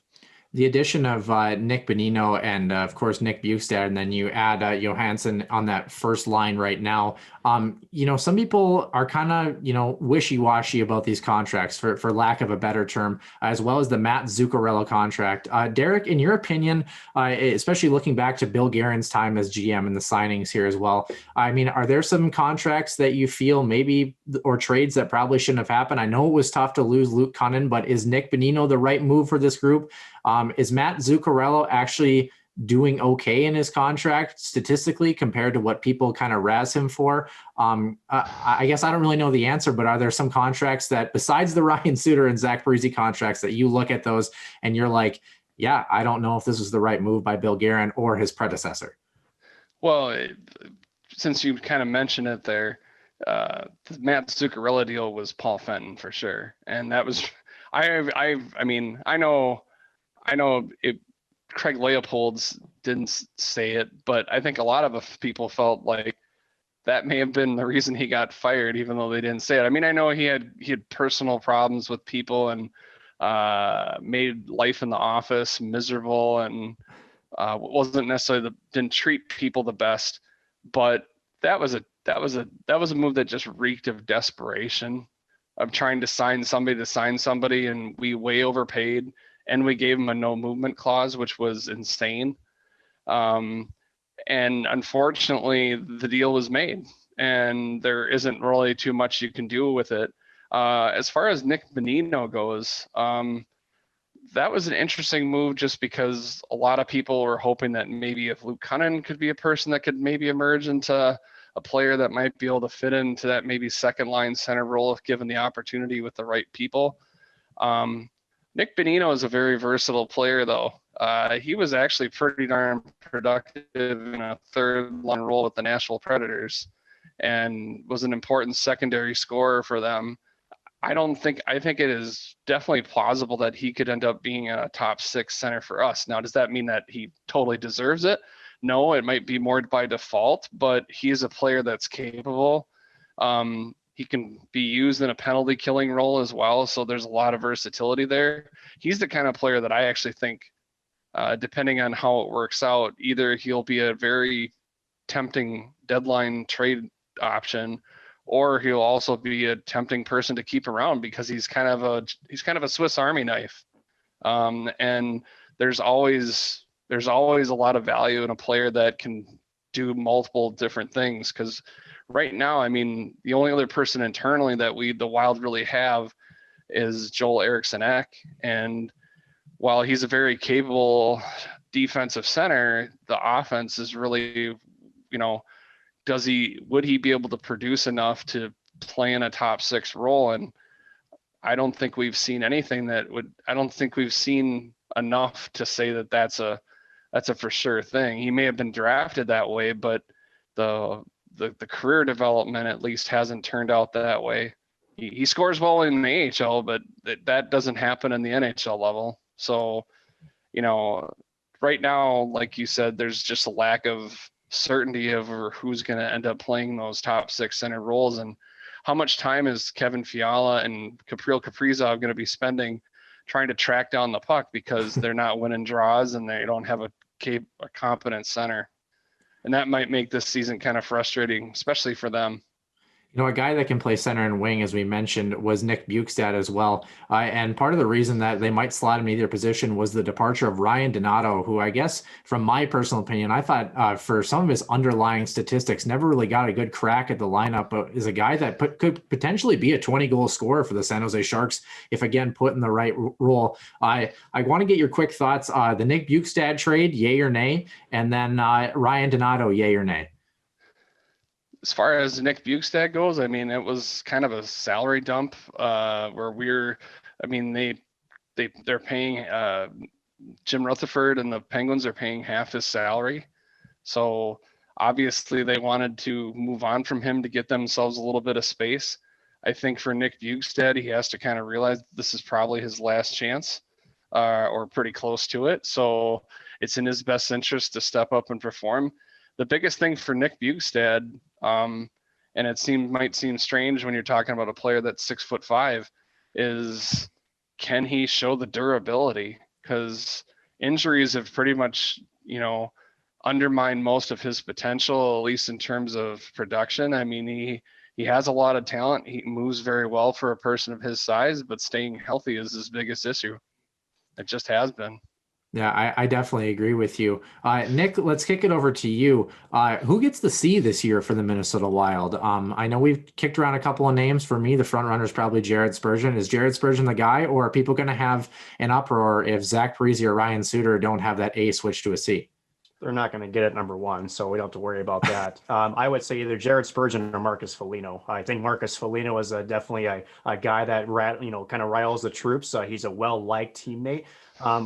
The addition of Nick Bonino and, of course, Nick Bjugstad, and then you add Johansson on that first line right now. Some people are kind of, wishy-washy about these contracts, for lack of a better term, as well as the Matt Zuccarello contract. Derek, in your opinion, especially looking back to Bill Guerin's time as GM and the signings here as well, are there some contracts that you feel maybe, or trades that probably shouldn't have happened? I know it was tough to lose Luke Cunnin, but is Nick Bonino the right move for this group? Is Matt Zuccarello actually doing okay in his contract statistically compared to what people kind of razz him for? I guess I don't really know the answer, but are there some contracts that, besides the Ryan Suter and Zach Parise contracts, that you look at those and you're like, yeah, I don't know if this was the right move by Bill Guerin or his predecessor? Well, since you kind of mentioned it there, the Matt Zuccarello deal was Paul Fenton for sure. And that was, I know Craig Leopold's didn't say it, but I think a lot of people felt like that may have been the reason he got fired, even though they didn't say it. I know he had personal problems with people and made life in the office miserable, and wasn't necessarily didn't treat people the best. But that was a move that just reeked of desperation, of trying to sign somebody, and we way overpaid. And we gave him a no movement clause, which was insane. And unfortunately, the deal was made, and there isn't really too much you can do with it. As far as Nick Bonino goes, that was an interesting move just because a lot of people were hoping that maybe if Luke Cunnin could be a person that could maybe emerge into a player that might be able to fit into that maybe second line center role if given the opportunity with the right people. Nick Bonino is a very versatile player, though. He was actually pretty darn productive in a third line role with the Nashville Predators and was an important secondary scorer for them. I think it is definitely plausible that he could end up being a top 6 center for us. Now, does that mean that he totally deserves it? No, it might be more by default, but he is a player that's capable. He can be used in a penalty killing role as well. So there's a lot of versatility there. He's the kind of player that I actually think, depending on how it works out, either he'll be a very tempting deadline trade option, or he'll also be a tempting person to keep around because he's kind of a Swiss Army knife. And there's always a lot of value in a player that can do multiple different things. Because right now, I mean, the only other person internally that the Wild really have is Joel Eriksson-Ek. And while he's a very capable defensive center, the offense is really, would he be able to produce enough to play in a top 6 role? And I don't think we've seen anything I don't think we've seen enough to say that that's a for sure thing. He may have been drafted that way, but the career development at least hasn't turned out that way. He scores well in the AHL, but that doesn't happen in the NHL level. So, right now, like you said, there's just a lack of certainty over who's going to end up playing those top 6 center roles, and how much time is Kevin Fiala and Kapril Kaprizov going to be spending trying to track down the puck because they're not winning draws and they don't have a competent center. And that might make this season kind of frustrating, especially for them. A guy that can play center and wing, as we mentioned, was Nick Bukestad as well. And part of the reason that they might slot him in either position was the departure of Ryan Donato, who I guess, from my personal opinion, I thought for some of his underlying statistics, never really got a good crack at the lineup, but is a guy that could potentially be a 20-goal scorer for the San Jose Sharks if, again, put in the right role. I want to get your quick thoughts. The Nick Bukestad trade, yay or nay? And then Ryan Donato, yay or nay? As far as Nick Bukestad goes, I mean, it was kind of a salary dump where they're paying Jim Rutherford and the Penguins are paying half his salary. So obviously they wanted to move on from him to get themselves a little bit of space. I think for Nick Bukestad, he has to kind of realize this is probably his last chance or pretty close to it. So it's in his best interest to step up and perform. The biggest thing for Nick Bukestad, and it might seem strange when you're talking about a player that's 6'5", is can he show the durability? Because injuries have pretty much, undermined most of his potential, at least in terms of production. I mean, he has a lot of talent. He moves very well for a person of his size, but staying healthy is his biggest issue. It just has been. Yeah, I definitely agree with you. Nick, let's kick it over to you. Who gets the C this year for the Minnesota Wild? I know we've kicked around a couple of names. For me, the front runner is probably Jared Spurgeon. Is Jared Spurgeon the guy, or are people going to have an uproar if Zach Parise or Ryan Suter don't have that A switch to a C? They're not going to get it number 1, so we don't have to worry about that. I would say either Jared Spurgeon or Marcus Foligno. I think Marcus Foligno is definitely a guy that kind of riles the troops. He's a well-liked teammate.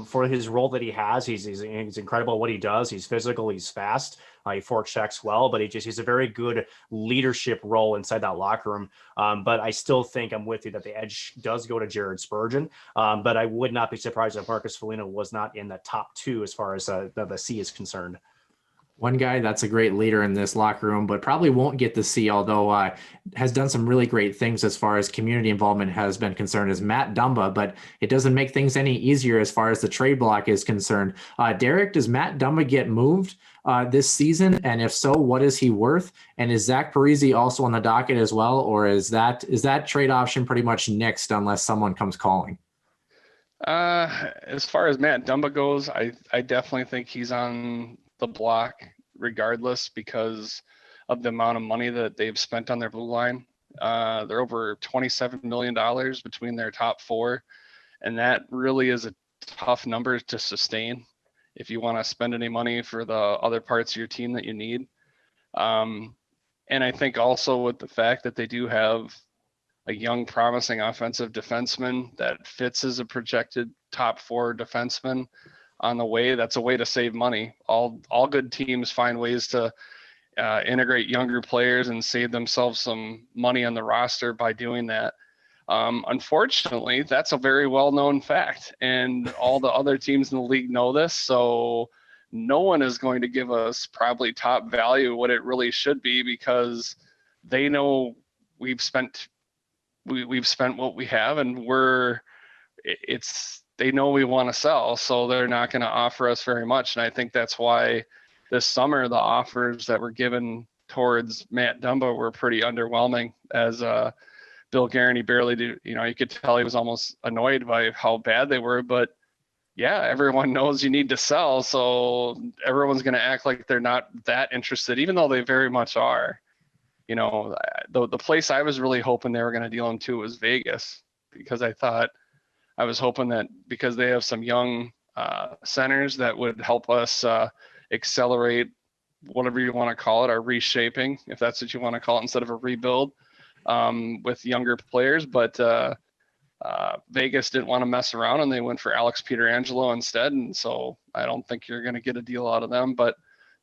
For his role that he has, he's incredible at what he does. He's physical, he's fast, he forechecks well, but he's a very good leadership role inside that locker room. But I still think I'm with you that the edge does go to Jared Spurgeon. But I would not be surprised if Marcus Foligno was not in the top 2 as far as the C is concerned. One guy that's a great leader in this locker room, but probably won't get the C, although has done some really great things as far as community involvement has been concerned, is Matt Dumba, but it doesn't make things any easier as far as the trade block is concerned. Derek, does Matt Dumba get moved this season? And if so, what is he worth? And is Zach Parise also on the docket as well? Or is that trade option pretty much nixed unless someone comes calling? As far as Matt Dumba goes, I definitely think he's on the block regardless because of the amount of money that they've spent on their blue line. They're over $27 million between their top 4. And that really is a tough number to sustain if you want to spend any money for the other parts of your team that you need. And I think also with the fact that they do have a young, promising offensive defenseman that fits as a projected top 4 defenseman on the way, that's a way to save money. All good teams find ways to integrate younger players and save themselves some money on the roster by doing that. Unfortunately, that's a very well-known fact, and all the other teams in the league know this. So no one is going to give us probably top value what it really should be, because they know we've spent what we have, and they know we want to sell, so they're not going to offer us very much. And I think that's why this summer the offers that were given towards Matt Dumba were pretty underwhelming. As Bill Guerin, he barely did, you could tell he was almost annoyed by how bad they were. But yeah, everyone knows you need to sell, so everyone's going to act like they're not that interested, even though they very much are. The place I was really hoping they were going to deal him to was Vegas, because I was hoping that because they have some young centers that would help us accelerate whatever you want to call it, our reshaping, if that's what you want to call it, instead of a rebuild, with younger players. But Vegas didn't want to mess around, and they went for Alex Pietrangelo instead. And so I don't think you're going to get a deal out of them. But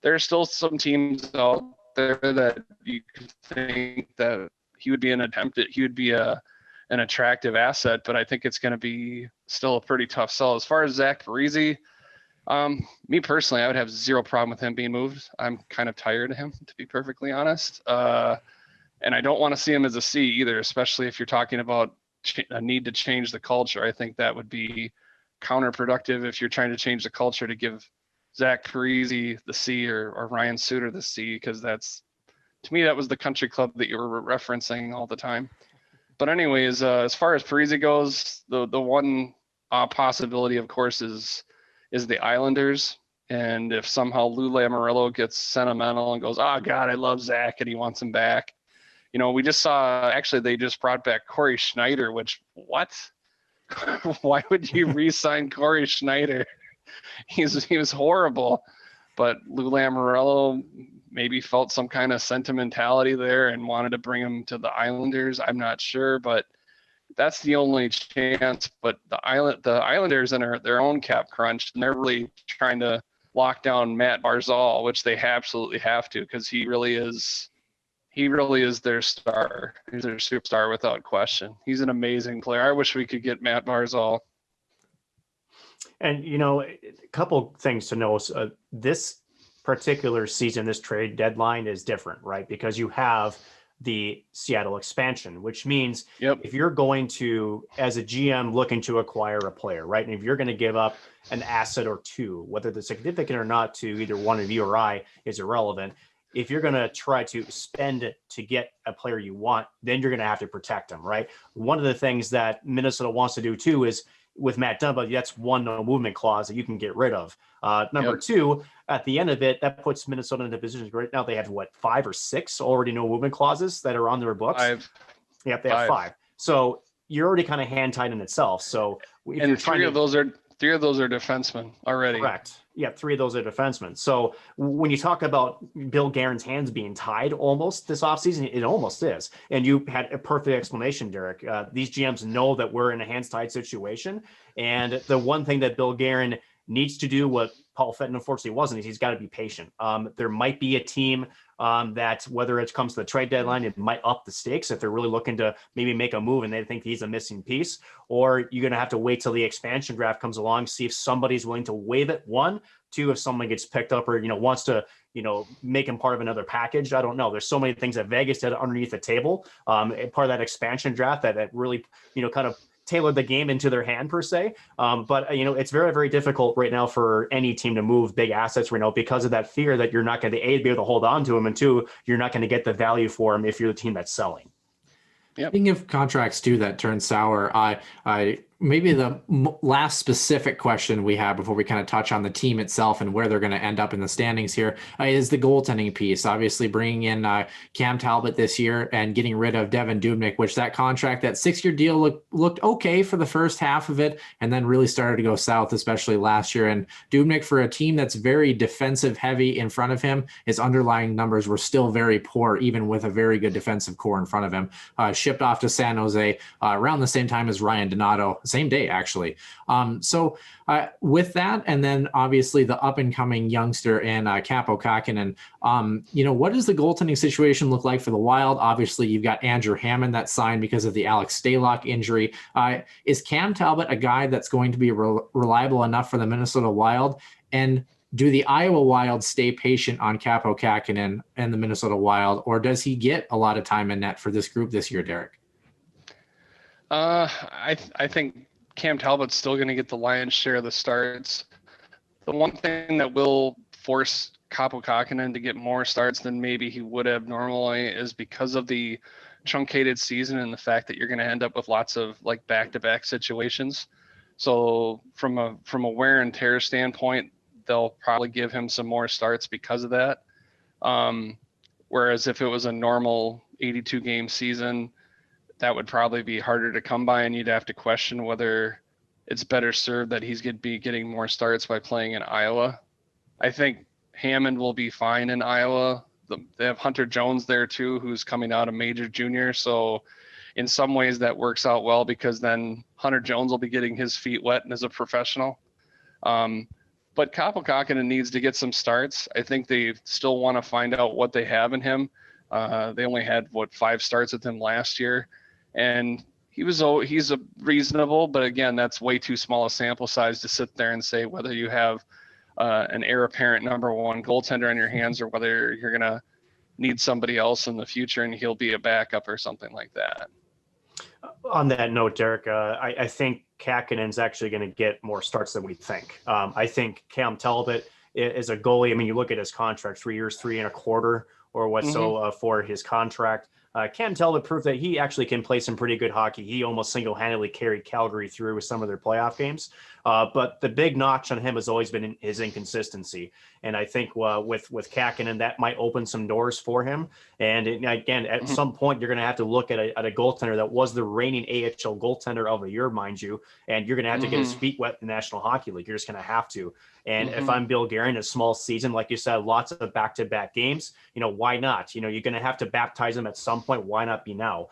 there's still some teams out there that you could think that he would be an attractive asset, but I think it's going to be still a pretty tough sell. As far as Zach Parise, me personally, I would have zero problem with him being moved. I'm kind of tired of him, to be perfectly honest. And I don't want to see him as a C either, especially if you're talking about a need to change the culture. I think that would be counterproductive if you're trying to change the culture to give Zach Parise the C or Ryan Suter the C, because to me, that was the country club that you were referencing all the time. But anyways, as far as Parise goes, the one possibility, of course, is the Islanders. And if somehow Lou Lamoriello gets sentimental and goes, "Oh God, I love Zach," and he wants him back, we just saw, actually, they just brought back Corey Schneider. Which, what? Why would you re-sign Corey Schneider? He was horrible. But Lou Lamoriello maybe felt some kind of sentimentality there and wanted to bring him to the Islanders. I'm not sure, but that's the only chance. But the Islanders in their own cap crunch, and they're really trying to lock down Matt Barzal, which they absolutely have to, because he really is their star. He's their superstar without question. He's an amazing player. I wish we could get Matt Barzal. And, a couple things to know. This particular season, this trade deadline is different, right? Because you have the Seattle expansion, which means if you're going to, as a GM, looking to acquire a player, right? And if you're going to give up an asset or two, whether they're significant or not to either one of you or I is irrelevant. If you're going to try to spend to get a player you want, then you're going to have to protect them, right? One of the things that Minnesota wants to do too is, with Matt Dumba, that's one no movement clause that you can get rid of. Number two, at the end of it, that puts Minnesota in a position right now. They have 5 or 6 already no movement clauses that are on their books. They have 5. So you're already kind of hand tied in itself. So if you're trying 3 of those are defensemen already. Correct. Yeah, 3 of those are defensemen. So when you talk about Bill Guerin's hands being tied almost this offseason, it almost is. And you had a perfect explanation, Derek. These GMs know that we're in a hands tied situation. And the one thing that Bill Guerin needs to do, what Paul Fenton unfortunately wasn't, is he's got to be patient. There might be a team that, whether it comes to the trade deadline, it might up the stakes if they're really looking to maybe make a move and they think he's a missing piece, or you're going to have to wait till the expansion draft comes along, see if somebody's willing to waive it. 1, 2, if someone gets picked up or, wants to, make him part of another package. I don't know. There's so many things that Vegas did underneath the table. Part of that expansion draft that really, kind of tailored the game into their hand per se. But it's very, very difficult right now for any team to move big assets right now because of that fear that you're not going to, A, be able to hold on to them, and 2, you're not going to get the value for them if you're the team that's selling. Speaking of contracts too that turn sour, I maybe the last specific question we have before we kind of touch on the team itself and where they're going to end up in the standings here is the goaltending piece. Obviously, bringing in Cam Talbot this year and getting rid of Devin Dubnyk, which that contract, that 6-year deal looked okay for the first half of it, and then really started to go south, especially last year. And Dubnyk, for a team that's very defensive heavy in front of him, his underlying numbers were still very poor, even with a very good defensive core in front of him. Shipped off to San Jose around the same time as Ryan Donato, same day actually. So with that, and then obviously the up and coming youngster in Kaapo Kähkönen, what does the goaltending situation look like for the Wild? Obviously, you've got Andrew Hammond that signed because of the Alex Stalock injury. Is Cam Talbot a guy that's going to be reliable enough for the Minnesota Wild? And do the Iowa Wild stay patient on Kaapo Kähkönen and the Minnesota Wild, or does he get a lot of time in net for this group this year, Derek? I think Cam Talbot's still going to get the lion's share of the starts. The one thing that will force Kaapo Kähkönen to get more starts than maybe he would have normally is because of the truncated season and the fact that you're going to end up with lots of like back-to-back situations. So from a wear and tear standpoint, they'll probably give him some more starts because of that. Whereas if it was a normal 82 game season, that would probably be harder to come by, and you'd have to question whether it's better served that he's going to be getting more starts by playing in Iowa. I think Hammond will be fine in Iowa. They have Hunter Jones there too, who's coming out of major junior. So in some ways that works out well, because then Hunter Jones will be getting his feet wet as a professional. But Kaapo Kähkönen needs to get some starts. I think they still want to find out what they have in him. They only had 5 starts with him last year. And he's a reasonable, but again, that's way too small a sample size to sit there and say whether you have an heir apparent number one goaltender on your hands or whether you're going to need somebody else in the future and he'll be a backup or something like that. On that note, Derek, I think Kähkönen's actually going to get more starts than we think. I think Cam Talbot is a goalie. I mean, you look at his contract, 3 years, 3 1/4 or what for his contract. Cam Talbot proved that he actually can play some pretty good hockey. He almost single-handedly carried Calgary through with some of their playoff games. But the big notch on him has always been his inconsistency. And I think with Kähkönen, that might open some doors for him. And again, at some point, you're going to have to look at a goaltender that was the reigning AHL goaltender of the year, mind you. And you're going to have to get his feet wet in the National Hockey League. You're just going to have to. And if I'm Bill Guerin, a small season, like you said, lots of back-to-back games, why not? You're going to have to baptize him at some point. Why not be now?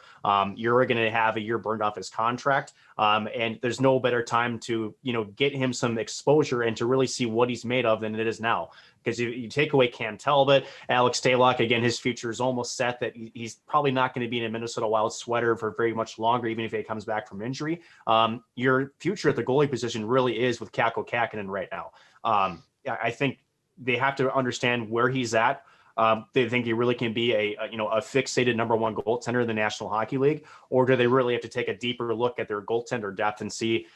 You're going to have a year burned off his contract. And there's no better time to, get him some exposure and to really see what he's made of than it is now. Because you take away Cam Talbot, Alex Stalock, again, his future is almost set that he's probably not going to be in a Minnesota Wild sweater for very much longer, even if he comes back from injury. Your future at the goalie position really is with Kaapo Kähkönen right now. I think they have to understand where he's at. They think he really can be a fixated number one goaltender in the National Hockey League, or do they really have to take a deeper look at their goaltender depth and see,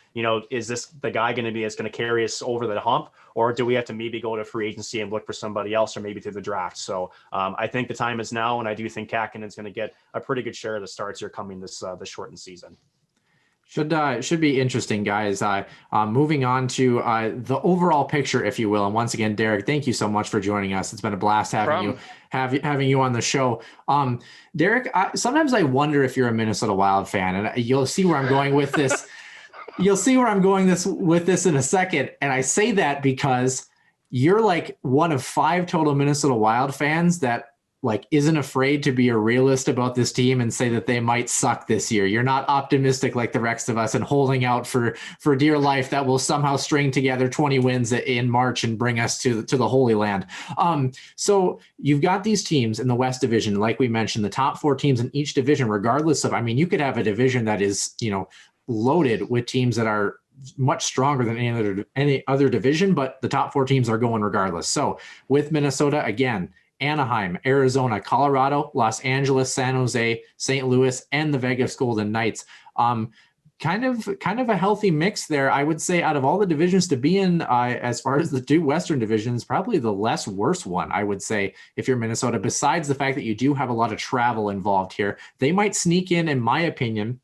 is this the guy going to be that's going to carry us over the hump, or do we have to maybe go to free agency and look for somebody else, or maybe to the draft? So I think the time is now, and I do think Kähkönen's going to get a pretty good share of the starts here coming this shortened season. Should be interesting, guys. Moving on to the overall picture, if you will. And once again, Derek, thank you so much for joining us. It's been a blast having you on the show. Derek, sometimes I wonder if you're a Minnesota Wild fan, and you'll see where I'm going with this. You'll see where I'm going with this in a second. And I say that because you're like one of 5 total Minnesota Wild fans that isn't afraid to be a realist about this team and say that they might suck this year. You're not optimistic like the rest of us and holding out for dear life that will somehow string together 20 wins in March and bring us to the Holy Land. So you've got these teams in the West Division, like we mentioned, the top 4 teams in each division, regardless of, you could have a division that is, loaded with teams that are much stronger than any other division, but the top 4 teams are going regardless. So with Minnesota, again, Anaheim, Arizona, Colorado, Los Angeles, San Jose, St. Louis, and the Vegas Golden Knights. Kind of a healthy mix there. I would say out of all the divisions to be in, as far as the 2 Western divisions, probably the less worse one, I would say, if you're Minnesota, besides the fact that you do have a lot of travel involved here. They might sneak in my opinion,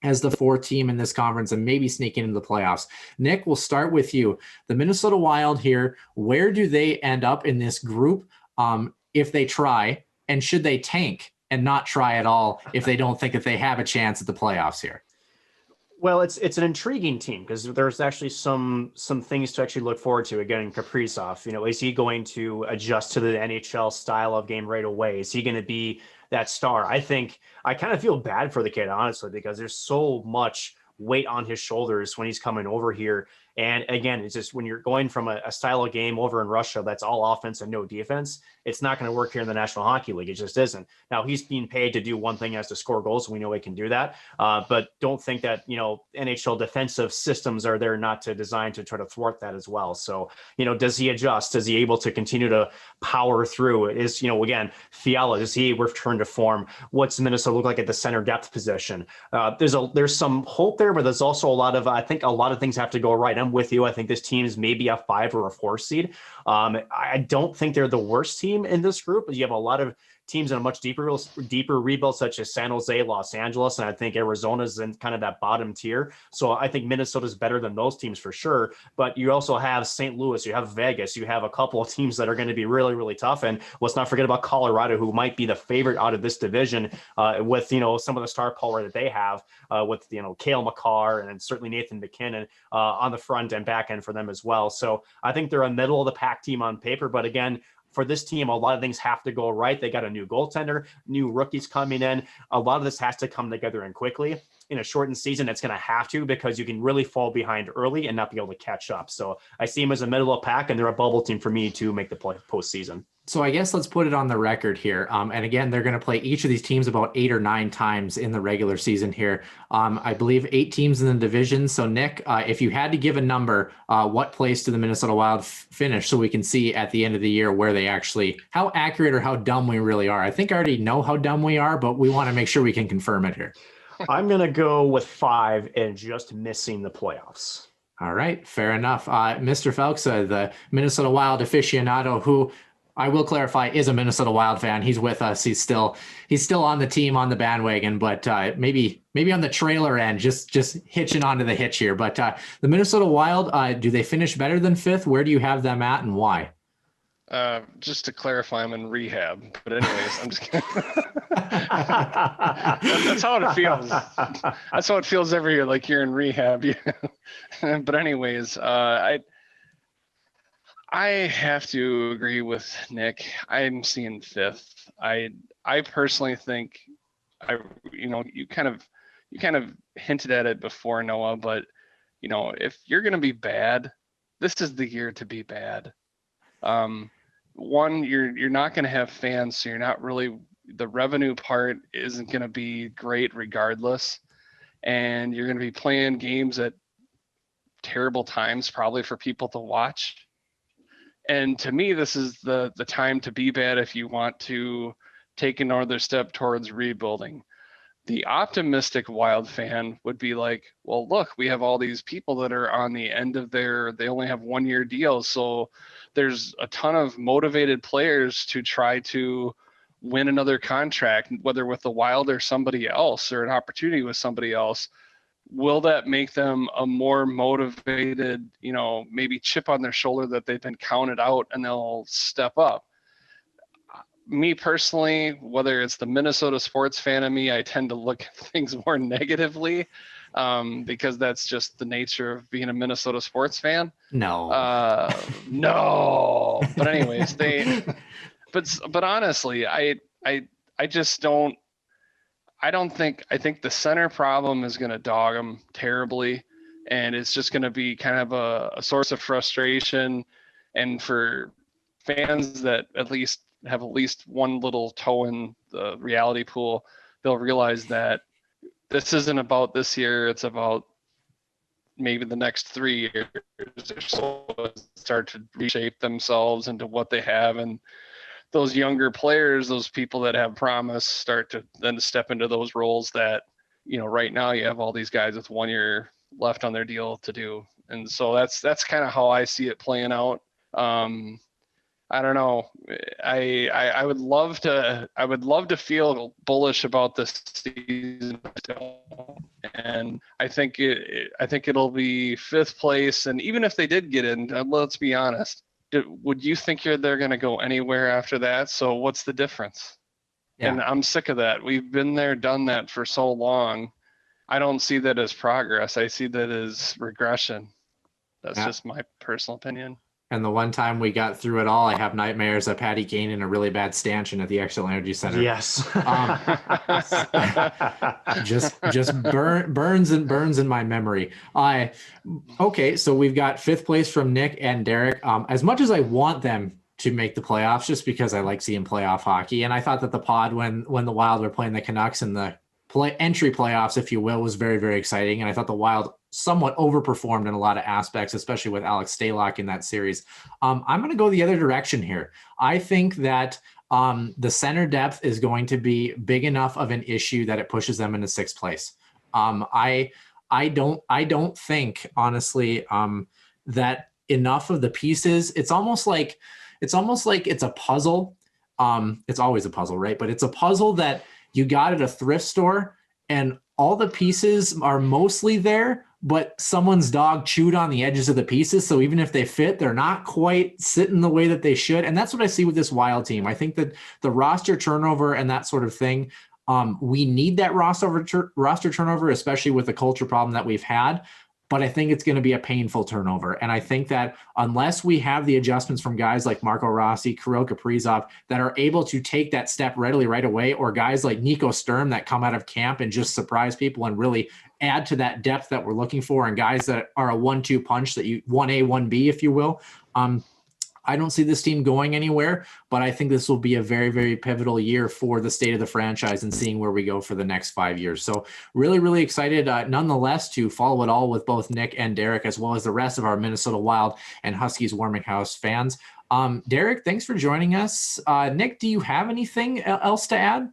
as the 4th team in this conference and maybe sneaking into the playoffs. Nick, we'll start with you. The Minnesota Wild here, where do they end up in this group if they try? And should they tank and not try at all if they don't think that they have a chance at the playoffs here? Well, it's an intriguing team because there's actually some things to actually look forward to. Again, Kaprizov, is he going to adjust to the NHL style of game right away? Is he going to be that star? I think I kind of feel bad for the kid, honestly, because there's so much weight on his shoulders when he's coming over here. And again, it's just when you're going from a style of game over in Russia that's all offense and no defense, it's not going to work here in the National Hockey League. It just isn't. Now, he's being paid to do one thing, as to score goals. We know he can do that. But don't think that, NHL defensive systems are there not to design to try to thwart that as well. So, does he adjust? Is he able to continue to power through? Is, again, Fiala, does he return to form? What's Minnesota look like at the center depth position? There's some hope there, but there's also I think a lot of things have to go right. I'm with you. I think this team is maybe a 5 or a 4 seed. I don't think they're the worst team in this group. You have a lot of teams in a much deeper rebuild, such as San Jose, Los Angeles, and I think Arizona's in kind of that bottom tier. So I think Minnesota's better than those teams for sure. But you also have St. Louis, you have Vegas, you have a couple of teams that are going to be really, really tough. And let's not forget about Colorado, who might be the favorite out of this division with, some of the star power that they have with, Cale Makar and certainly Nathan McKinnon on the front and back end for them as well. So I think they're a middle of the pack team on paper. But again, for this team, a lot of things have to go right. They got a new goaltender, new rookies coming in. A lot of this has to come together and quickly. In a shortened season, it's going to have to, because you can really fall behind early and not be able to catch up. So I see them as a middle of pack, and they're a bubble team for me to make the postseason. So I guess let's put it on the record here. And again, they're going to play each of these teams about 8 or 9 times in the regular season here. I believe 8 teams in the division. So Nick, if you had to give a number, what place do the Minnesota Wild finish, so we can see at the end of the year where they actually, how accurate or how dumb we really are? I think I already know how dumb we are, but we want to make sure we can confirm it here. I'm going to go with 5 and just missing the playoffs. All right, fair enough. Mr. Felska, the Minnesota Wild aficionado, who I will clarify is a Minnesota Wild fan. He's with us. He's still on the team, on the bandwagon, but maybe on the trailer end, just hitching onto the hitch here. But the Minnesota Wild, do they finish better than 5th? Where do you have them at, and why? Just to clarify, I'm in rehab. But anyways, I'm just kidding. That's how it feels. That's how it feels every year, like you're in rehab. But anyways, I have to agree with Nick. I'm seeing 5th. I personally think you kind of hinted at it before, Noah, but if you're going to be bad, this is the year to be bad. One, you're not going to have fans, so you're not really, the revenue part isn't going to be great regardless, and you're going to be playing games at terrible times probably for people to watch. And to me, this is the time to be bad if you want to take another step towards rebuilding. The optimistic Wild fan would be like, well, look, we have all these people that are on the end of they only have 1-year deals. So there's a ton of motivated players to try to win another contract, whether with the Wild or somebody else, or an opportunity with somebody else. Will that make them a more motivated, maybe chip on their shoulder that they've been counted out and they'll step up? Me personally, whether it's the Minnesota sports fan in me, I tend to look at things more negatively because that's just the nature of being a Minnesota sports fan. No. No. But anyways, but honestly, I just don't. I think the center problem is going to dog them terribly, and it's just going to be kind of a source of frustration. And for fans that at least have at least one little toe in the reality pool, they'll realize that this isn't about this year. It's about maybe the next 3 years or so, start to reshape themselves into what they have. And those younger players, those people that have promise, start to then step into those roles that, right now you have all these guys with 1 year left on their deal to do. And so that's kind of how I see it playing out. I don't know. I would love to feel bullish about this season. and I think it'll be 5th place. And even if they did get in, let's be honest, would you think they're going to go anywhere after that? So what's the difference? Yeah. And I'm sick of that. We've been there, done that for so long. I don't see that as progress. I see that as regression. That's just my personal opinion. And the one time we got through it all, I have nightmares of Patty Kane in a really bad stanchion at the Excel Energy Center. Yes. Just burns in my memory. Okay, so we've got 5th place from Nick and Derek. As much as I want them to make the playoffs, just because I like seeing playoff hockey, and I thought that the pod when the Wild were playing the Canucks in the entry playoffs, if you will, was very, very exciting. And I thought the Wild somewhat overperformed in a lot of aspects, especially with Alex Stalock in that series. I'm going to go the other direction here. I think that the center depth is going to be big enough of an issue that it pushes them into 6th place. I don't think, honestly, that enough of the pieces. It's almost like it's a puzzle. It's always a puzzle, right? But it's a puzzle that you got at a thrift store, and all the pieces are mostly there, but someone's dog chewed on the edges of the pieces. So even if they fit, they're not quite sitting the way that they should. And that's what I see with this Wild team. I think that the roster turnover and that sort of thing, we need that roster turnover, especially with the culture problem that we've had. But I think it's going to be a painful turnover. And I think that unless we have the adjustments from guys like Marco Rossi, Kirill Kaprizov that are able to take that step readily right away, or guys like Nico Sturm that come out of camp and just surprise people and really add to that depth that we're looking for, and guys that are a 1-2 punch, that you 1A, 1B, if you will, I don't see this team going anywhere, but I think this will be a very, very pivotal year for the state of the franchise and seeing where we go for the next 5 years. So really, really excited nonetheless to follow it all with both Nick and Derek, as well as the rest of our Minnesota Wild and Huskies Warming House fans. Derek, thanks for joining us. Nick, do you have anything else to add?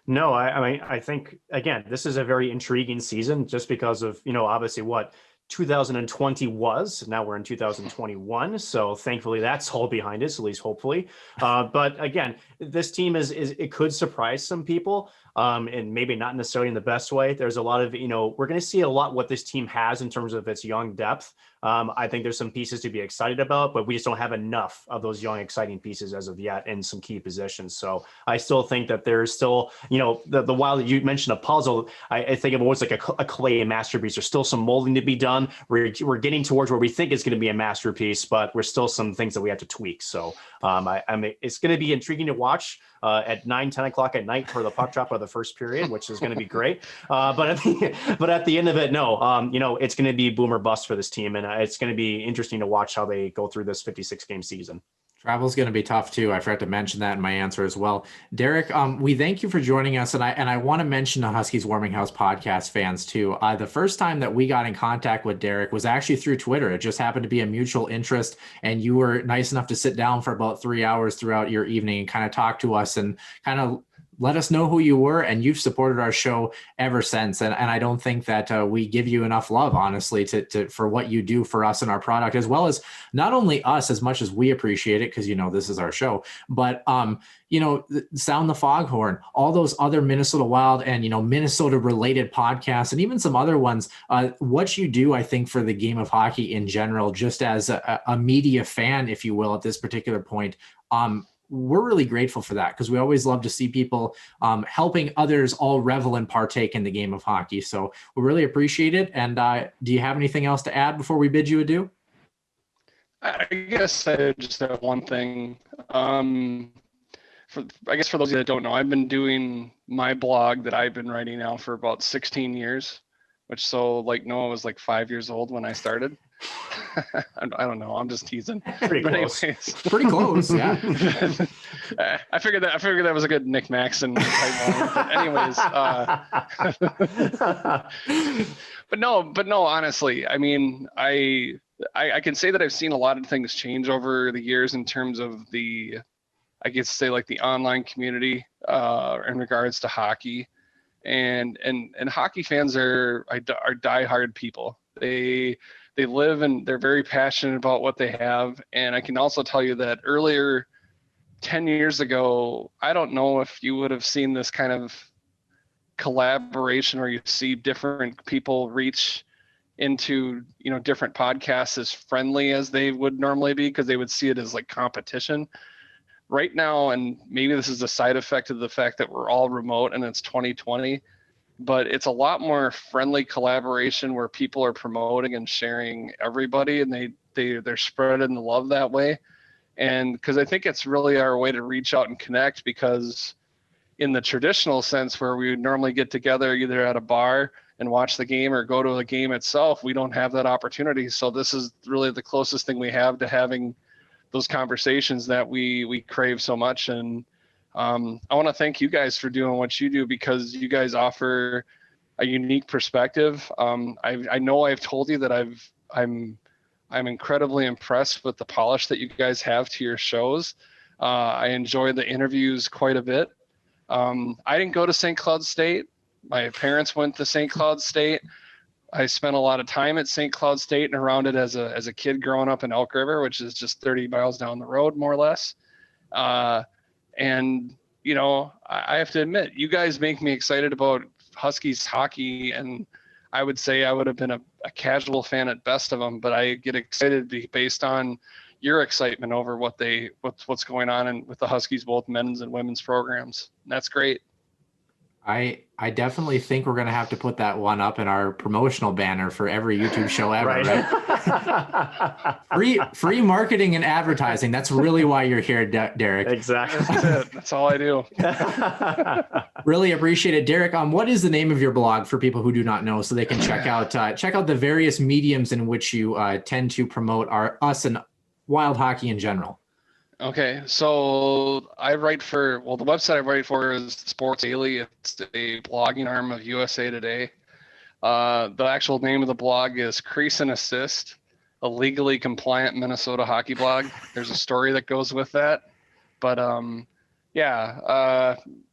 No, I mean, I think, again, this is a very intriguing season just because of, obviously what 2020 was. Now we're in 2021. So thankfully that's all behind us, at least hopefully. But again, this team it could surprise some people. And maybe not necessarily in the best way. There's a lot of, we're going to see a lot what this team has in terms of its young depth. I think there's some pieces to be excited about, but we just don't have enough of those young, exciting pieces as of yet in some key positions. So I still think that there's still, the Wild that you mentioned a puzzle, I think of it always like a clay masterpiece. There's still some molding to be done. We're getting towards where we think it's going to be a masterpiece, but we're still some things that we have to tweak. So I mean, it's going to be intriguing to watch at 9-10 o'clock at night for the puck drop of the first period, which is going to be great. But at the end of it, no, it's going to be boom or bust for this team. And it's going to be interesting to watch how they go through this 56-game season. Travel's going to be tough too. I forgot to mention that in my answer as well. Derek, we thank you for joining us. And I want to mention the Huskies Warming House podcast fans too. The first time that we got in contact with Derek was actually through Twitter. It just happened to be a mutual interest. And you were nice enough to sit down for about 3 hours throughout your evening and kind of talk to us and kind of let us know who you were, and you've supported our show ever since. And I don't think that we give you enough love, honestly, to for what you do for us and our product, as well as not only us as much as we appreciate it, because, this is our show, but, Sound the Foghorn, all those other Minnesota Wild and, Minnesota related podcasts, and even some other ones, what you do, I think, for the game of hockey in general, just as a media fan, if you will, at this particular point, we're really grateful for that, because we always love to see people helping others all revel and partake in the game of hockey. So we really appreciate it. And do you have anything else to add before we bid you adieu? I guess I just have one thing. For those of you that don't know, I've been doing my blog that I've been writing now for about 16 years, Noah was like 5 years old when I started. I don't know. I'm just teasing. Pretty close. Anyways. Pretty close. Yeah. I figured that was a good Nick Maxon type line. But anyways, but no, honestly, I mean, I can say that I've seen a lot of things change over the years in terms of the online community in regards to hockey, and hockey fans are diehard people. They live and they're very passionate about what they have. And I can also tell you that earlier, 10 years ago, I don't know if you would have seen this kind of collaboration where you see different people reach into, different podcasts as friendly as they would normally be, because they would see it as like competition right now. And maybe this is a side effect of the fact that we're all remote and it's 2020, but it's a lot more friendly collaboration where people are promoting and sharing everybody, and they're spreading the love that way. And because I think it's really our way to reach out and connect, because in the traditional sense where we would normally get together either at a bar and watch the game or go to a game itself, we don't have that opportunity. So this is really the closest thing we have to having those conversations that we crave so much. And I want to thank you guys for doing what you do, because you guys offer a unique perspective. I know I've told you that I'm incredibly impressed with the polish that you guys have to your shows. I enjoy the interviews quite a bit. I didn't go to St. Cloud State. My parents went to St. Cloud State. I spent a lot of time at St. Cloud State and around it as a kid growing up in Elk River, which is just 30 miles down the road, more or less. And, I have to admit, you guys make me excited about Huskies hockey. And I would say I would have been a casual fan at best of them, but I get excited based on your excitement over what's going on and with the Huskies, both men's and women's programs. And that's great. I definitely think we're going to have to put that one up in our promotional banner for every YouTube show ever, right? free marketing and advertising. That's really why you're here, Derek. Exactly. That's it. That's all I do. Really appreciate it. Derek, what is the name of your blog for people who do not know, so they can check out the various mediums in which you tend to promote us and wild hockey in general? Okay, so I write the website I write for is Sports Daily. It's a blogging arm of USA Today. The actual name of the blog is Crease and Assist, a legally compliant Minnesota hockey blog. There's a story that goes with that. But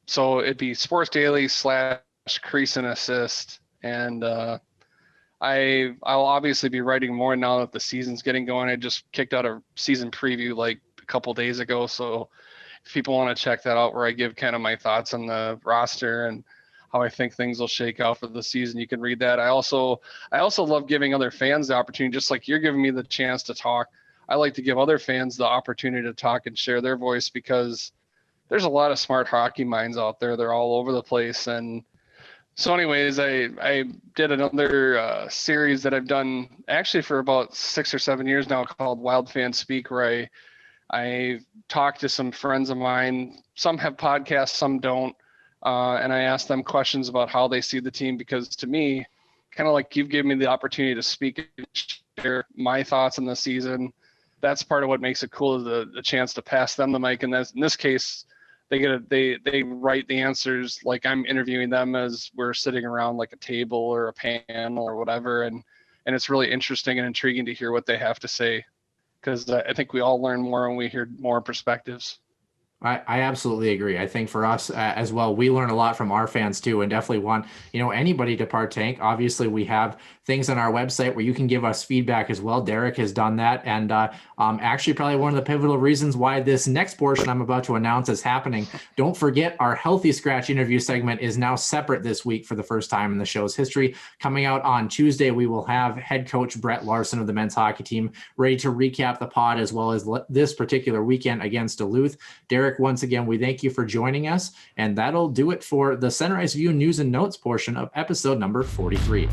so it'd be Sports Daily / Crease and Assist. And I'll obviously be writing more now that the season's getting going. I just kicked out a season preview like a couple days ago, so if people want to check that out, where I give kind of my thoughts on the roster and how I think things will shake out for the season, you can read that. I also love giving other fans the opportunity, just like you're giving me the chance to talk. I like to give other fans the opportunity to talk and share their voice, because there's a lot of smart hockey minds out there. They're all over the place. And so anyways, I did another series that I've done actually for about 6 or 7 years now, called Wild Fan Speak, where I talk to some friends of mine. Some have podcasts, some don't. And I ask them questions about how they see the team, because to me, kind of like you've given me the opportunity to speak and share my thoughts on the season. That's part of what makes it cool, is the chance to pass them the mic. And in this case, they write the answers like I'm interviewing them, as we're sitting around like a table or a panel or whatever. And it's really interesting and intriguing to hear what they have to say, because I think we all learn more when we hear more perspectives. I absolutely agree. I think for us as well, we learn a lot from our fans too, and definitely want anybody to partake. Obviously, we have things on our website where you can give us feedback as well. Derek has done that, and actually probably one of the pivotal reasons why this next portion I'm about to announce is happening. Don't forget, our Healthy Scratch interview segment is now separate this week for the first time in the show's history. Coming out on Tuesday, we will have head coach Brett Larson of the men's hockey team ready to recap the pod, as well as this particular weekend against Duluth. Derek, once again, we thank you for joining us, and that'll do it for the CenterIceView News and Notes portion of episode number 43.